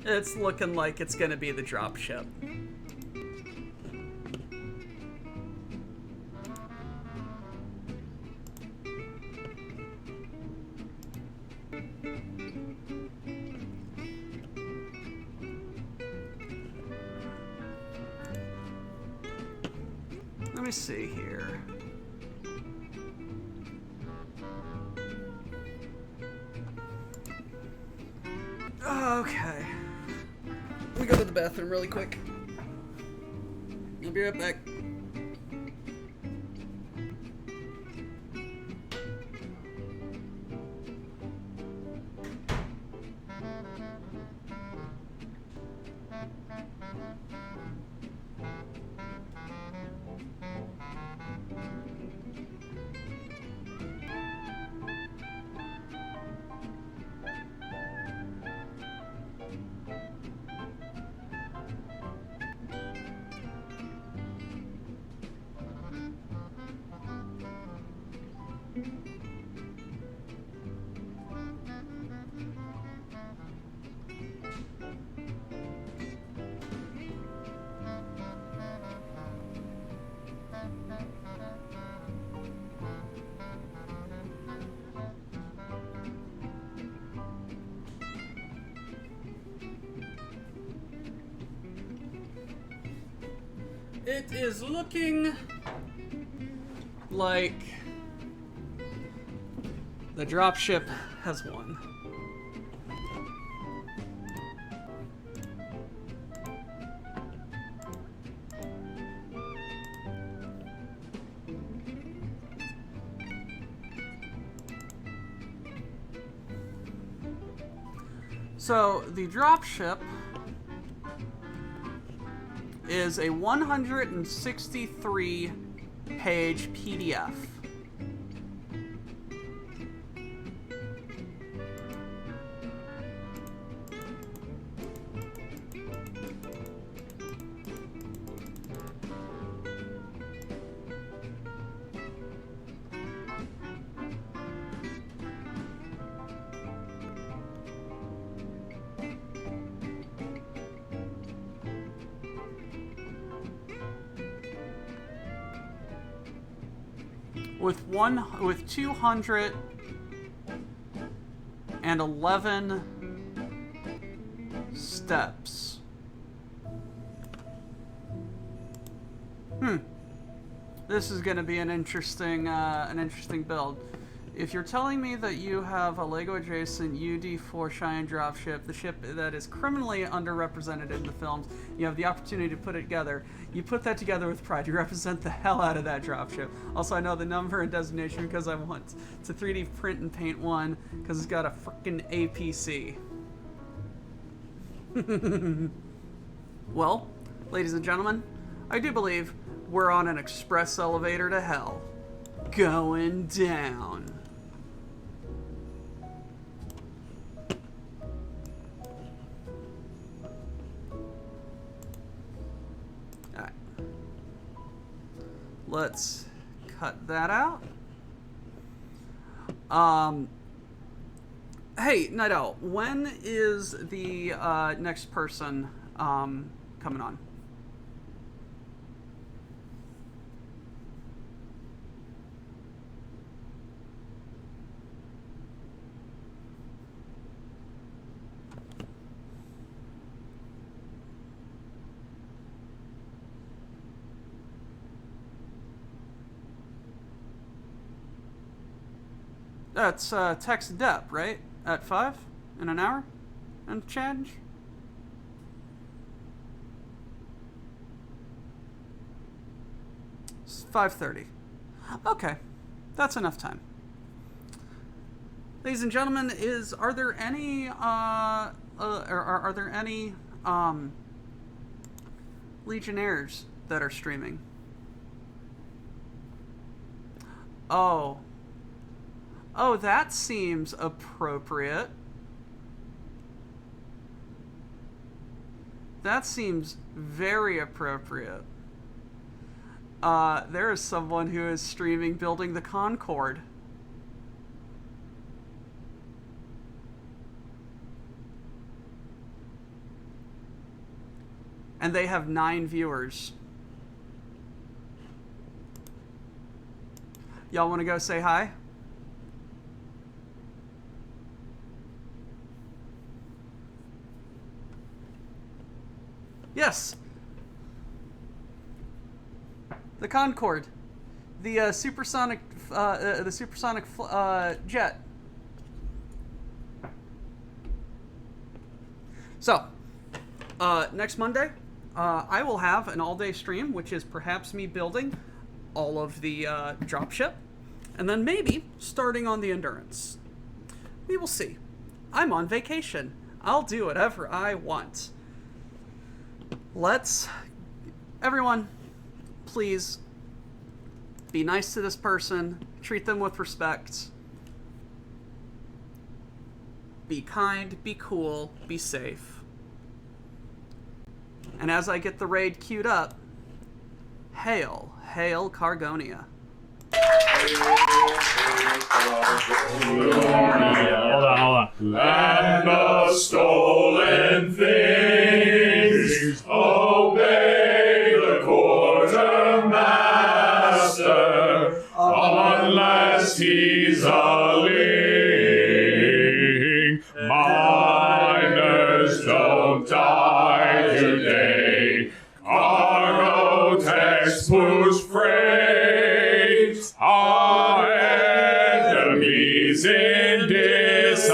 Speaker 3: It's looking like it's gonna be the dropship. Let me see here. Okay. Let me go to the bathroom really quick. I'll be right back. It is looking like the dropship has won. So the dropship is a 163 page PDF. With 211 steps. This is going to be an interesting build. If you're telling me that you have a Lego adjacent UD4 Cheyenne dropship, the ship that is criminally underrepresented in the films, you have the opportunity to put it together. You put that together with pride. You represent the hell out of that dropship. Also, I know the number and designation because I want to 3D print and paint one because it's got a freaking APC. Well, ladies and gentlemen, I do believe we're on an express elevator to hell. Going down. Alright. Let's cut that out. Hey, Night Owl, when is the next person coming on? That's Tex Depp, right? At 5 in an hour and change. It's 5:30. Okay, that's enough time. Ladies and gentlemen, are there any are there any Legionnaires that are streaming? Oh, that seems appropriate. That seems very appropriate. There is someone who is streaming building the Concorde. And they have 9 viewers. Y'all want to go say hi? Yes. The Concorde, the supersonic jet. So, next Monday, I will have an all-day stream, which is perhaps me building all of the dropship, and then maybe starting on the Endurance. We will see. I'm on vacation. I'll do whatever I want. Everyone, please be nice to this person. Treat them with respect. Be kind, be cool, be safe. And as I get the raid queued up, hail, hail Cargonia.
Speaker 5: Hold on.
Speaker 6: And the stolen things obey the quartermaster unless he's a ling. Miners don't die today. Cargo techs push freight. Our enemies in disarray.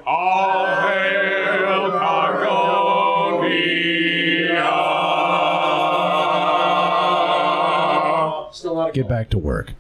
Speaker 6: All hail Cargonia.
Speaker 4: Still a lot of
Speaker 7: Get back to work.